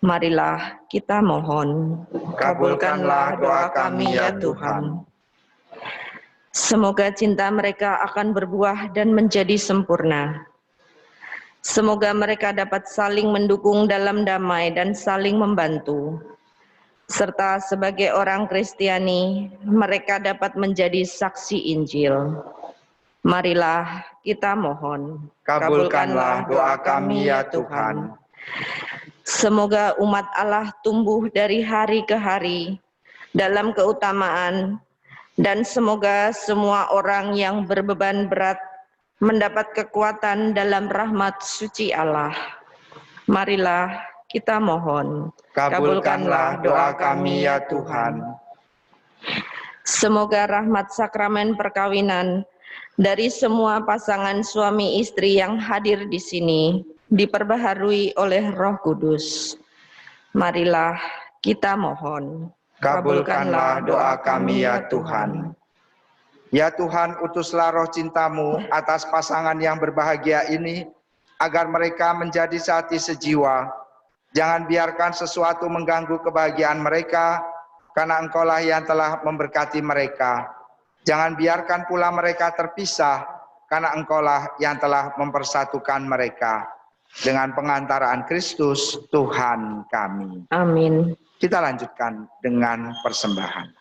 Marilah kita mohon. Kabulkanlah doa kami ya Tuhan. Semoga cinta mereka akan berbuah dan menjadi sempurna. Semoga mereka dapat saling mendukung dalam damai dan saling membantu. Serta sebagai orang Kristiani, mereka dapat menjadi saksi Injil. Marilah kita mohon. Kabulkanlah doa kami ya Tuhan. Semoga umat Allah tumbuh dari hari ke hari dalam keutamaan Dan semoga semua orang yang berbeban berat mendapat kekuatan dalam rahmat suci Allah. Marilah kita mohon. Kabulkanlah doa kami ya Tuhan. Semoga rahmat sakramen perkawinan dari semua pasangan suami istri yang hadir di sini diperbaharui oleh Roh Kudus. Marilah kita mohon. Kabulkanlah doa kami ya Tuhan. Ya Tuhan, utuslah roh cinta-Mu atas pasangan yang berbahagia ini, agar mereka menjadi sehati sejiwa. Jangan biarkan sesuatu mengganggu kebahagiaan mereka, karena Engkaulah yang telah memberkati mereka. Jangan biarkan pula mereka terpisah, karena Engkaulah yang telah mempersatukan mereka. Dengan pengantaraan Kristus, Tuhan kami. Amin. Kita lanjutkan dengan persembahan.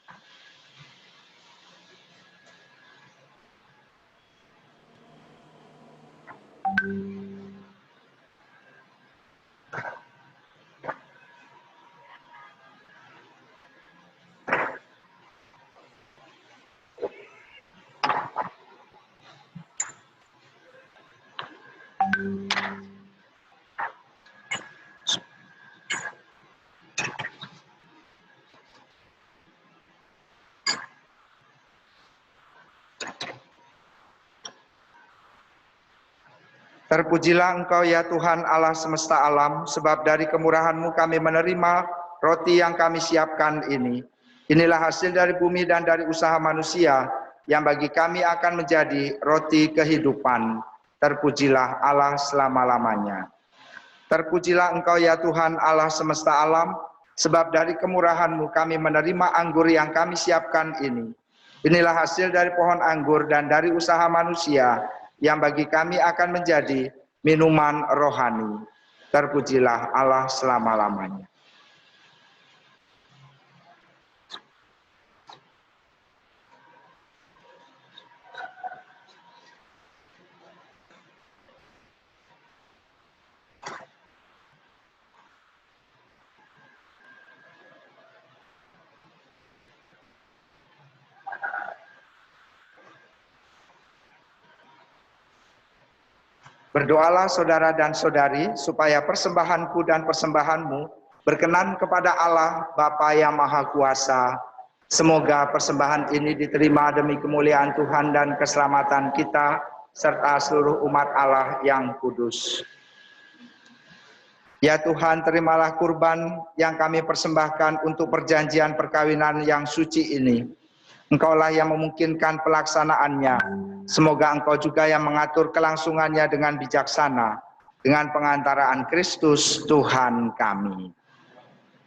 Terpujilah Engkau ya Tuhan Allah semesta alam, sebab dari kemurahan-Mu kami menerima roti yang kami siapkan ini. Inilah hasil dari bumi dan dari usaha manusia, yang bagi kami akan menjadi roti kehidupan. Terpujilah Allah selama-lamanya. Terpujilah Engkau ya Tuhan Allah semesta alam, sebab dari kemurahan-Mu kami menerima anggur yang kami siapkan ini. Inilah hasil dari pohon anggur dan dari usaha manusia, yang bagi kami akan menjadi minuman rohani. Terpujilah Allah selama-lamanya. Berdoalah saudara dan saudari, supaya persembahanku dan persembahanmu berkenan kepada Allah Bapa yang Maha Kuasa. Semoga persembahan ini diterima demi kemuliaan Tuhan dan keselamatan kita, serta seluruh umat Allah yang kudus. Ya Tuhan, terimalah kurban yang kami persembahkan untuk perjanjian perkawinan yang suci ini. Engkaulah yang memungkinkan pelaksanaannya. Semoga Engkau juga yang mengatur kelangsungannya dengan bijaksana, dengan pengantaraan Kristus Tuhan kami.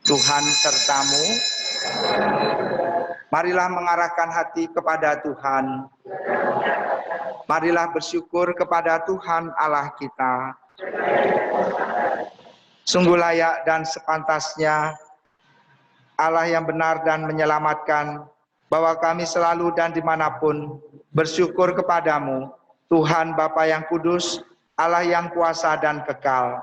Tuhan sertamu. Marilah mengarahkan hati kepada Tuhan. Marilah bersyukur kepada Tuhan Allah kita. Sungguh layak dan sepantasnya Allah yang benar dan menyelamatkan, bahwa kami selalu dan dimanapun bersyukur kepadamu, Tuhan Bapa yang kudus, Allah yang kuasa dan kekal.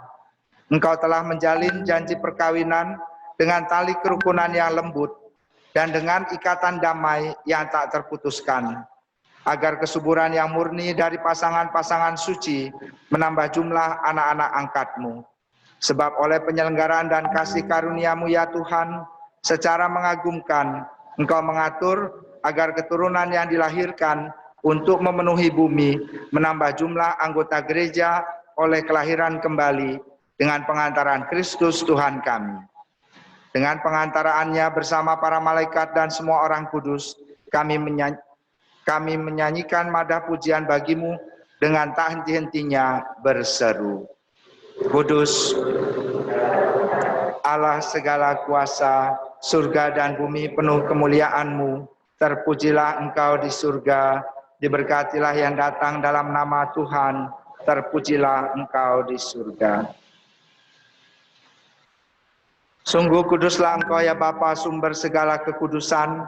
Engkau telah menjalin janji perkawinan dengan tali kerukunan yang lembut dan dengan ikatan damai yang tak terputuskan, agar kesuburan yang murni dari pasangan-pasangan suci menambah jumlah anak-anak angkat-Mu. Sebab oleh penyelenggaraan dan kasih karunia-Mu ya Tuhan, secara mengagumkan, Engkau mengatur agar keturunan yang dilahirkan untuk memenuhi bumi menambah jumlah anggota gereja oleh kelahiran kembali dengan pengantaran Kristus Tuhan kami. Dengan pengantaraannya bersama para malaikat dan semua orang kudus, kami menyanyikan madah pujian bagi-Mu dengan tak henti-hentinya berseru. Kudus, Allah segala kuasa, surga dan bumi penuh kemuliaan-Mu. Terpujilah Engkau di surga, diberkatilah yang datang dalam nama Tuhan. Terpujilah Engkau di surga. Sungguh kuduslah Engkau ya Bapa, sumber segala kekudusan.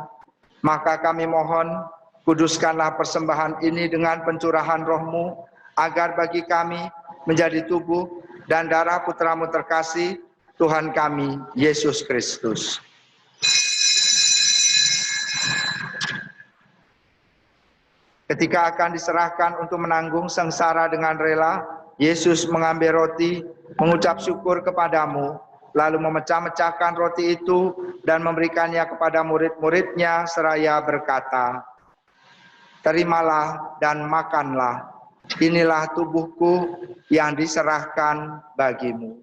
Maka kami mohon, kuduskanlah persembahan ini dengan pencurahan Roh-Mu, agar bagi kami menjadi tubuh dan darah Putra-Mu terkasih, Tuhan kami, Yesus Kristus. Ketika akan diserahkan untuk menanggung sengsara dengan rela, Yesus mengambil roti, mengucap syukur kepadamu, lalu memecah-mecahkan roti itu dan memberikannya kepada murid-muridnya seraya berkata, "Terimalah dan makanlah, inilah tubuhku yang diserahkan bagimu."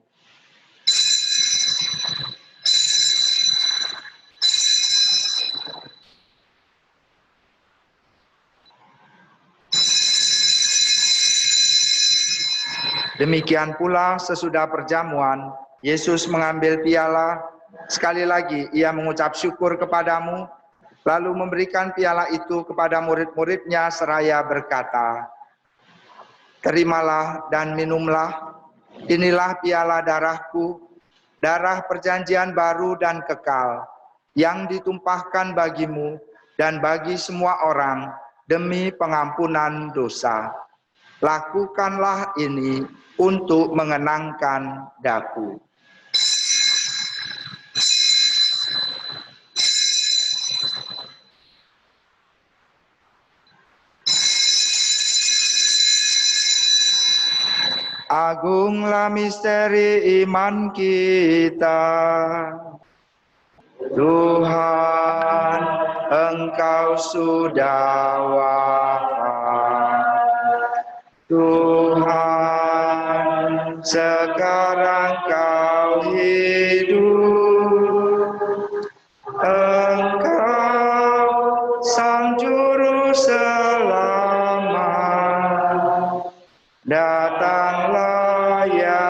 Demikian pula sesudah perjamuan, Yesus mengambil piala, sekali lagi ia mengucap syukur kepadamu, lalu memberikan piala itu kepada murid-muridnya seraya berkata, "Terimalah dan minumlah, inilah piala darahku, darah perjanjian baru dan kekal, yang ditumpahkan bagimu dan bagi semua orang demi pengampunan dosa. Lakukanlah ini untuk mengenangkan daku." Agunglah misteri iman kita. Tuhan, Engkau sudah wafat. Tuhan, sekarang Kau hidup. Engkau Sang Juru Selamat. Datanglah ya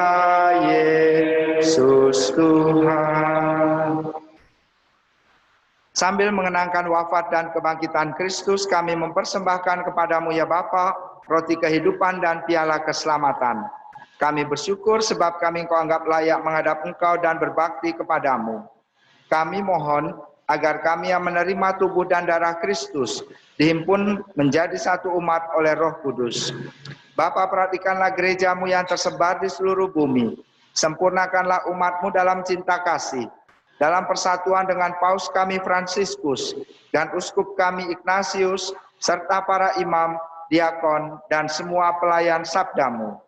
Yesus Tuhan. Sambil mengenangkan wafat dan kebangkitan Kristus, kami mempersembahkan kepadamu ya Bapa, roti kehidupan dan piala keselamatan. Kami bersyukur sebab kami Engkau anggap layak menghadap Engkau dan berbakti kepadamu. Kami mohon agar kami yang menerima tubuh dan darah Kristus dihimpun menjadi satu umat oleh Roh Kudus. Bapa, perhatikanlah gerejamu yang tersebar di seluruh bumi. Sempurnakanlah umatmu dalam cinta kasih, dalam persatuan dengan Paus kami Fransiskus dan Uskup kami Ignatius, serta para imam, diakon, dan semua pelayan sabdamu.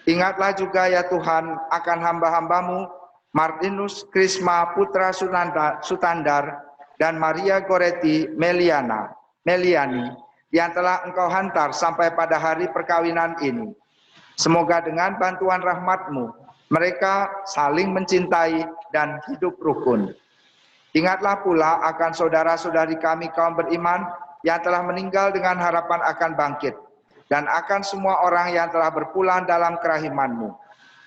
Ingatlah juga ya Tuhan akan hamba-hambamu, Martinus Krisma Putra Sutandar, dan Maria Goretti Meliani, yang telah Engkau hantar sampai pada hari perkawinan ini. Semoga dengan bantuan rahmat-Mu, mereka saling mencintai dan hidup rukun. Ingatlah pula akan saudara-saudari kami kaum beriman yang telah meninggal dengan harapan akan bangkit, dan akan semua orang yang telah berpulang dalam kerahiman-Mu.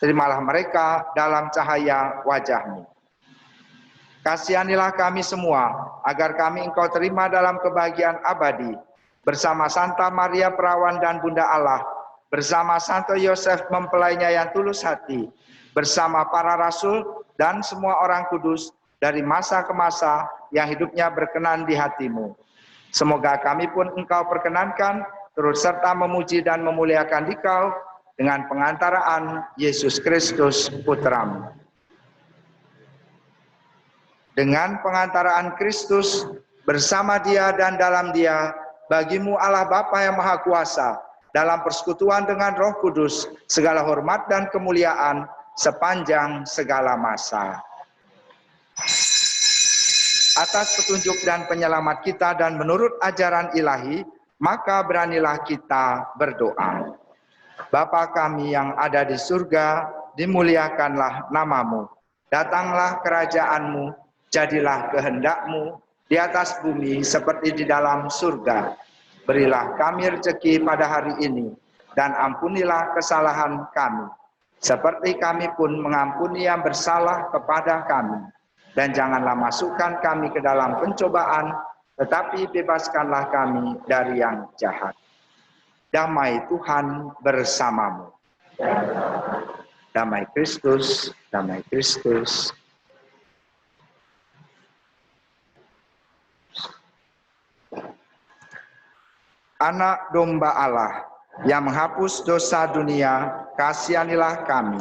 Terimalah mereka dalam cahaya wajah-Mu. Kasihanilah kami semua, agar kami Engkau terima dalam kebahagiaan abadi, bersama Santa Maria Perawan dan Bunda Allah, bersama Santo Yosef mempelainya yang tulus hati, bersama para rasul dan semua orang kudus dari masa ke masa yang hidupnya berkenan di hati-Mu. Semoga kami pun Engkau perkenankan turut serta memuji dan memuliakan Dikau dengan pengantaraan Yesus Kristus Putra-Mu. Dengan pengantaraan Kristus, bersama Dia dan dalam Dia, bagi-Mu Allah Bapa yang Maha Kuasa, dalam persekutuan dengan Roh Kudus, segala hormat dan kemuliaan sepanjang segala masa. Atas petunjuk dan penyelamat kita dan menurut ajaran ilahi, maka beranilah kita berdoa. Bapa kami yang ada di surga, dimuliakanlah nama-Mu. Datanglah kerajaan-Mu, jadilah kehendak-Mu di atas bumi seperti di dalam surga. Berilah kami rezeki pada hari ini, dan ampunilah kesalahan kami, seperti kami pun mengampuni yang bersalah kepada kami. Dan janganlah masukkan kami ke dalam pencobaan, tetapi bebaskanlah kami dari yang jahat. Damai Tuhan bersamamu. Damai Kristus, damai Kristus. Anak domba Allah yang menghapus dosa dunia, kasihanilah kami.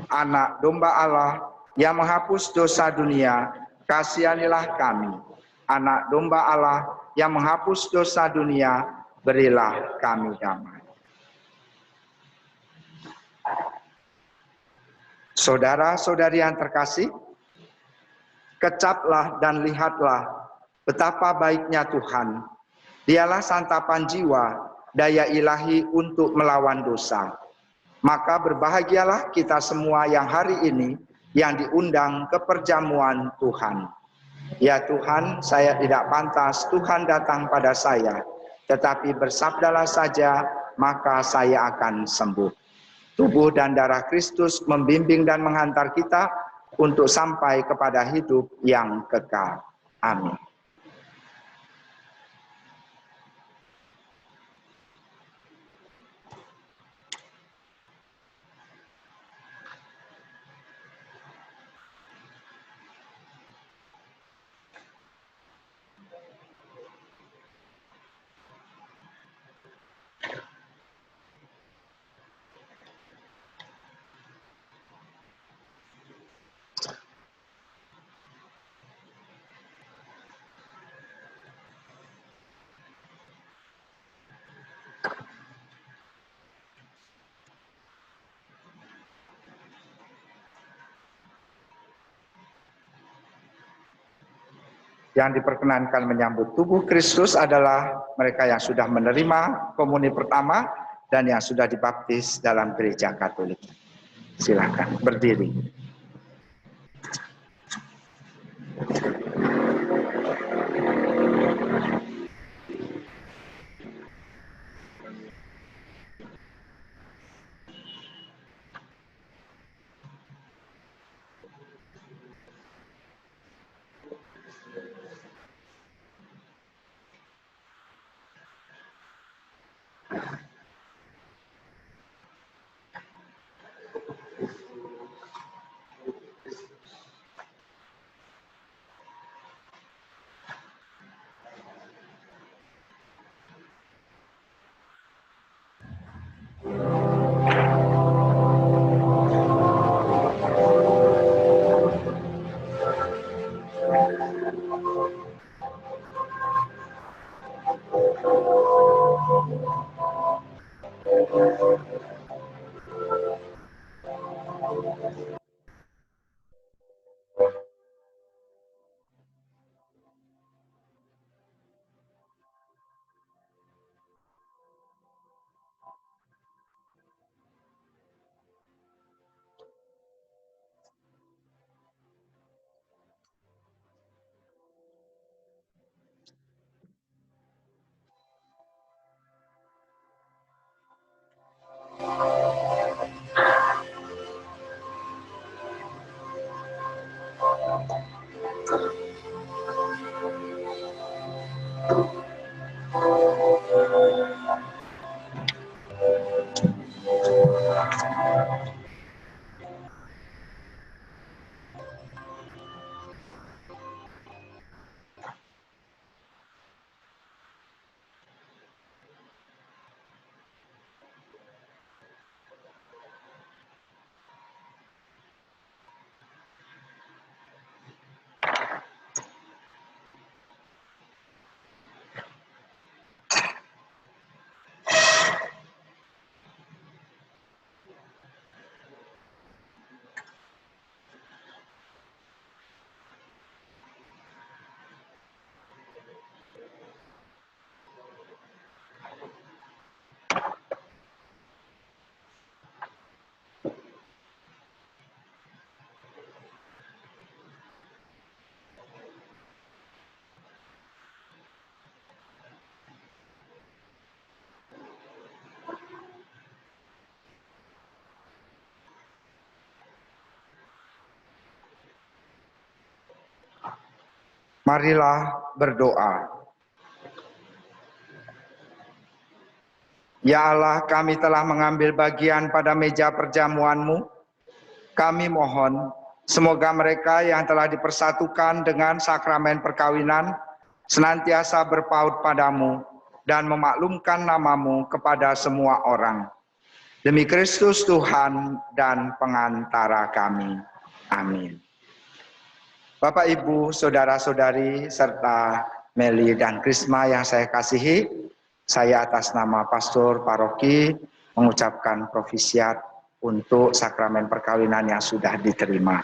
Anak domba Allah yang menghapus dosa dunia, kasihanilah kami. Anak domba Allah yang menghapus dosa dunia, berilah kami damai. Saudara-saudari yang terkasih, kecaplah dan lihatlah betapa baiknya Tuhan. Dialah santapan jiwa, daya ilahi untuk melawan dosa. Maka berbahagialah kita semua yang hari ini yang diundang ke perjamuan Tuhan. Ya Tuhan, saya tidak pantas Tuhan datang pada saya, tetapi bersabdalah saja, maka saya akan sembuh. Tubuh dan darah Kristus membimbing dan menghantar kita untuk sampai kepada hidup yang kekal. Amin. Yang diperkenankan menyambut tubuh Kristus adalah mereka yang sudah menerima komuni pertama dan yang sudah dibaptis dalam gereja Katolik. Silakan berdiri. Marilah berdoa. Ya Allah, kami telah mengambil bagian pada meja perjamuan-Mu. Kami mohon, semoga mereka yang telah dipersatukan dengan sakramen perkawinan senantiasa berpaut padamu dan memaklumkan nama-Mu kepada semua orang. Demi Kristus Tuhan dan pengantara kami. Amin. Bapak, Ibu, Saudara-saudari, serta Meli dan Krisma yang saya kasihi, Saya atas nama pastor paroki mengucapkan profisiat untuk sakramen perkawinan yang sudah diterima.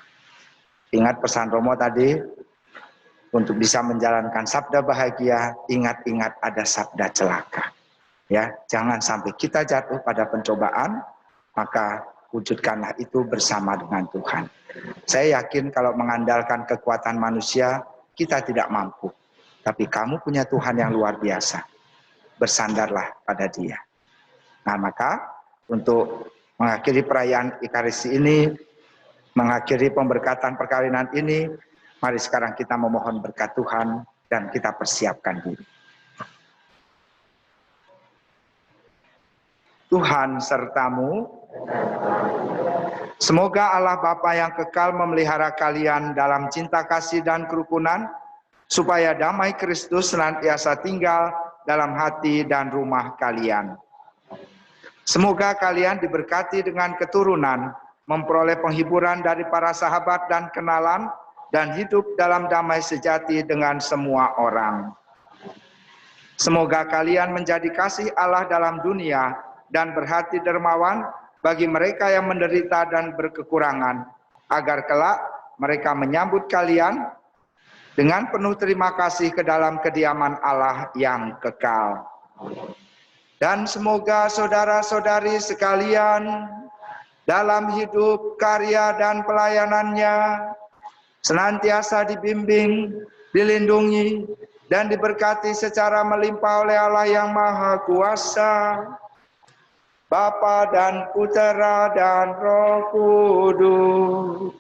Ingat pesan Romo tadi, untuk bisa menjalankan sabda bahagia, ingat-ingat ada sabda celaka. Ya, jangan sampai kita jatuh pada pencobaan, maka wujudkanlah itu bersama dengan Tuhan. Saya yakin kalau mengandalkan kekuatan manusia, kita tidak mampu. Tapi kamu punya Tuhan yang luar biasa. Bersandarlah pada Dia. Nah, maka untuk mengakhiri perayaan Ekaristi ini, mengakhiri pemberkatan perkawinan ini, mari sekarang kita memohon berkat Tuhan dan kita persiapkan diri. Tuhan sertamu. Semoga Allah Bapa yang kekal memelihara kalian dalam cinta kasih dan kerukunan, supaya damai Kristus senantiasa tinggal dalam hati dan rumah kalian. Semoga kalian diberkati dengan keturunan, memperoleh penghiburan dari para sahabat dan kenalan, dan hidup dalam damai sejati dengan semua orang. Semoga kalian menjadi kasih Allah dalam dunia dan berhati dermawan bagi mereka yang menderita dan berkekurangan, agar kelak mereka menyambut kalian dengan penuh terima kasih ke dalam kediaman Allah yang kekal. Dan semoga saudara-saudari sekalian dalam hidup, karya, dan pelayanannya senantiasa dibimbing, dilindungi, dan diberkati secara melimpah oleh Allah yang Maha Kuasa, Bapa dan Putera dan Roh Kudus.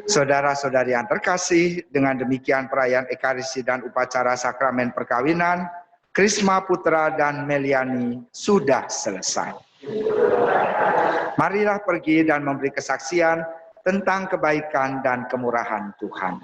Saudara-saudari yang terkasih, dengan demikian perayaan Ekaristi dan upacara sakramen perkawinan Krisma Putra dan Meliani sudah selesai. Marilah pergi dan memberi kesaksian tentang kebaikan dan kemurahan Tuhan.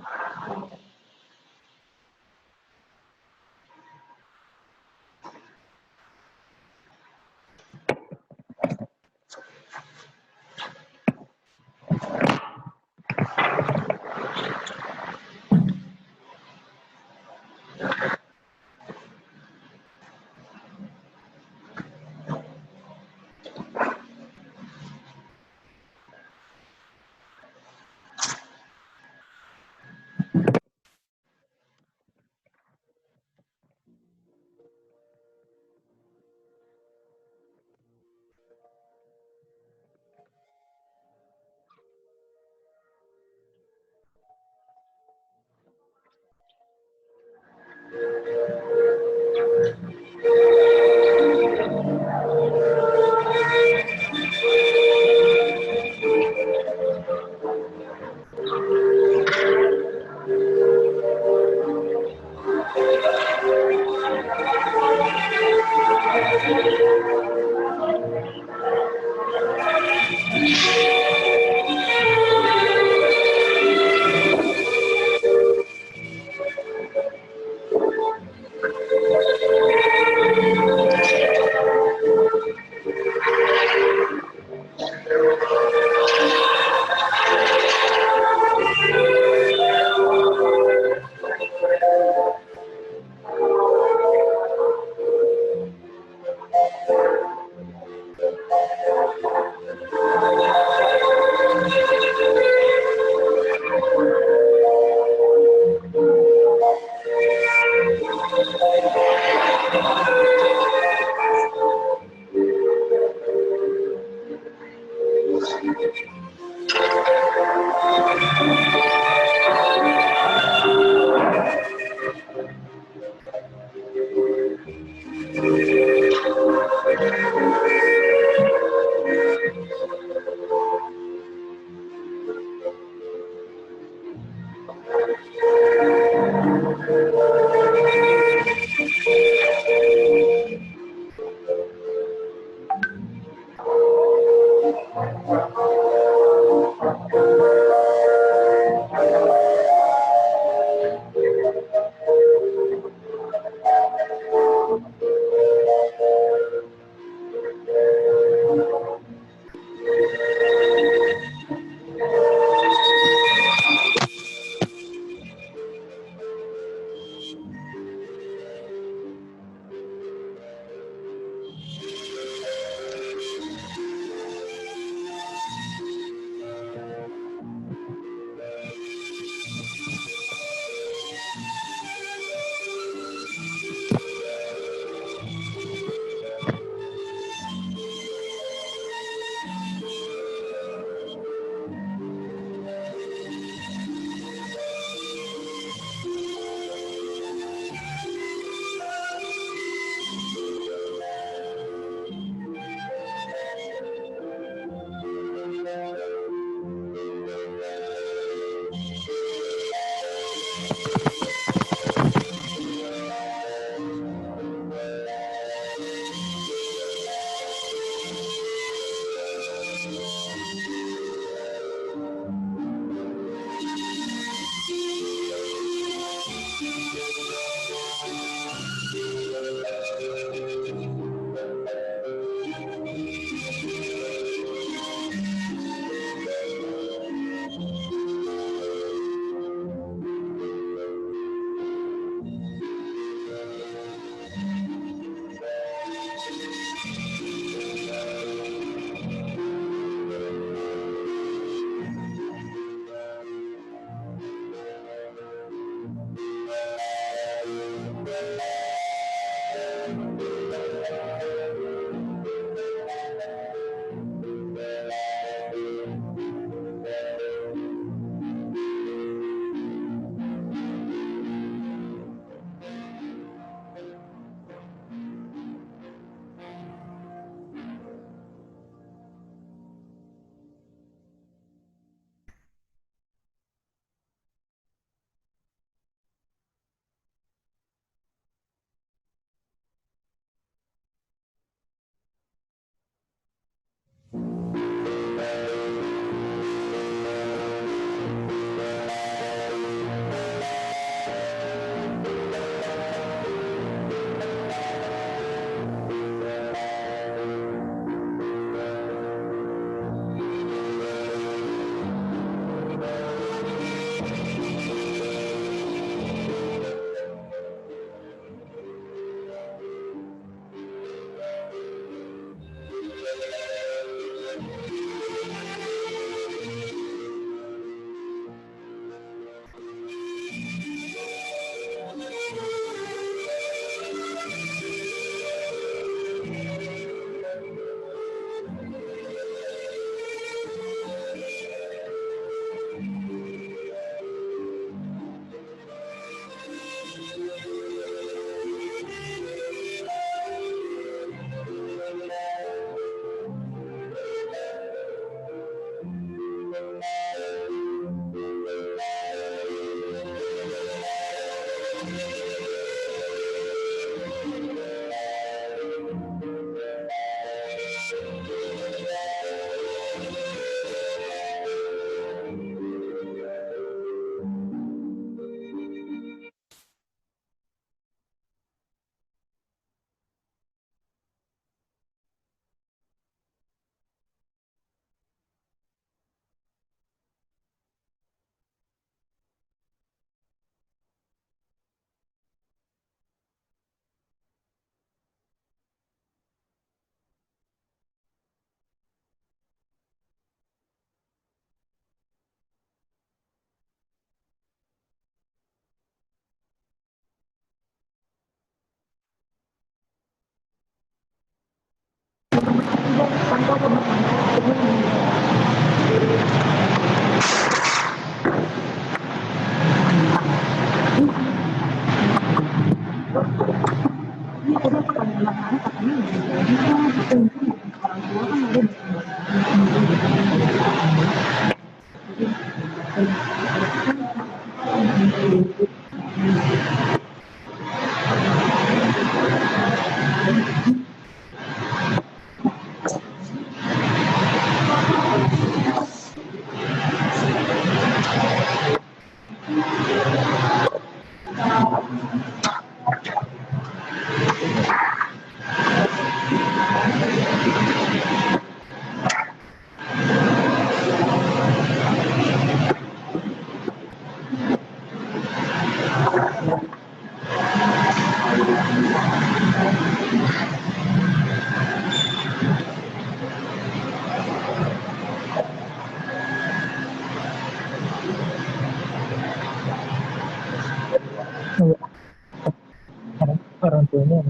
Orang tuanya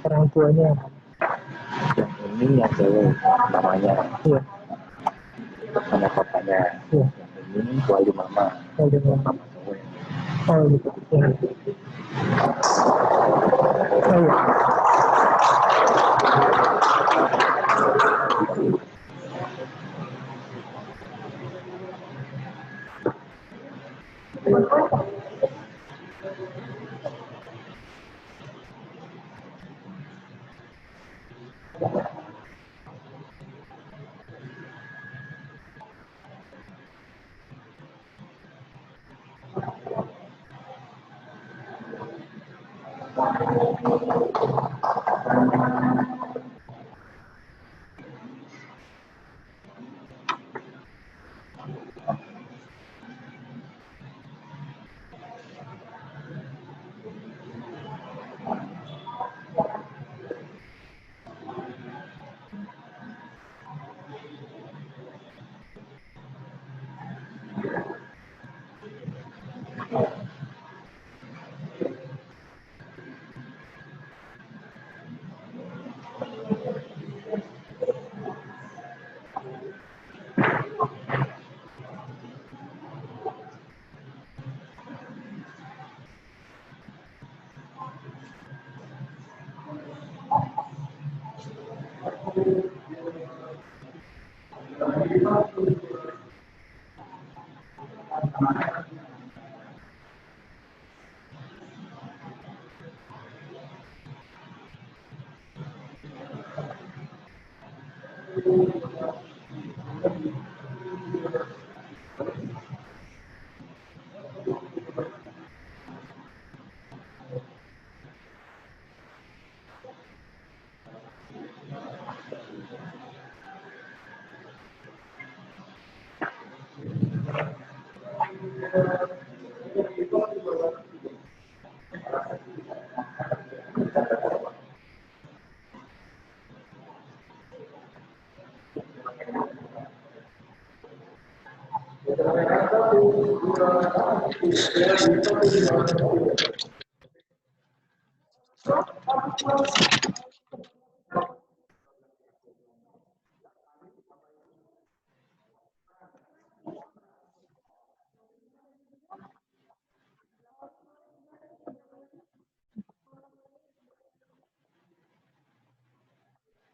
orang tuanya yang ini yang cewek namanya nama papanya yang ini wali mama mama cewek gitu ya.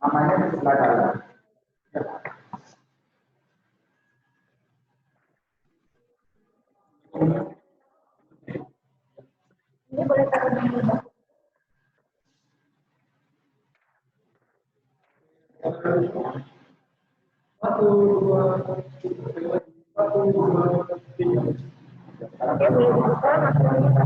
Namanya di sebelah dalam. Ini boleh taruh di bawah. Oke, boleh dibuka makanannya.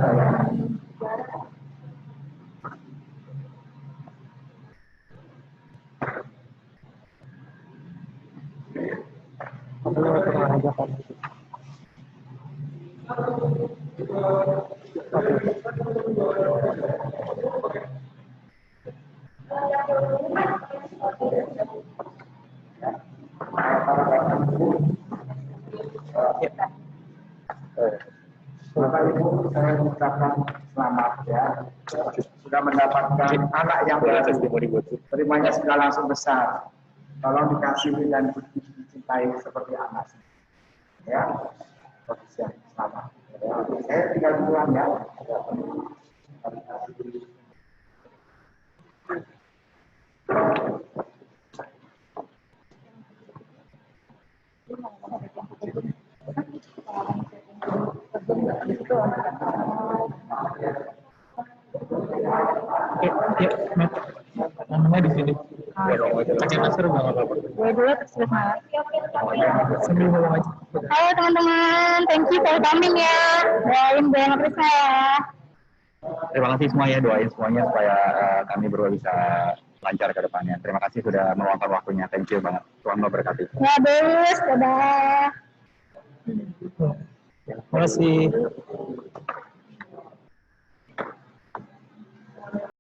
Bapak Ibu, saya mengucapkan selamat ya. Sudah mendapatkan anak yang baru. Terimanya sudah langsung besar. Tolong dikasihi dan dicintai seperti anak. Ya, selamat. Ya, saya tinggal pulang ya. Namanya di sini. Pakai masker udah nggak apa-apa. Gue dulu terus semangat. Sambil ngomong aja. Halo teman-teman, thank you for coming ya. Doain gue yang Krisna ya. Terima kasih semuanya, doain semuanya supaya kami berdua bisa lancar ke depannya. Terima kasih sudah meluangkan waktunya. Thank you banget. Tuhan memberkati. Ya, Bus, dadah. Terima kasih.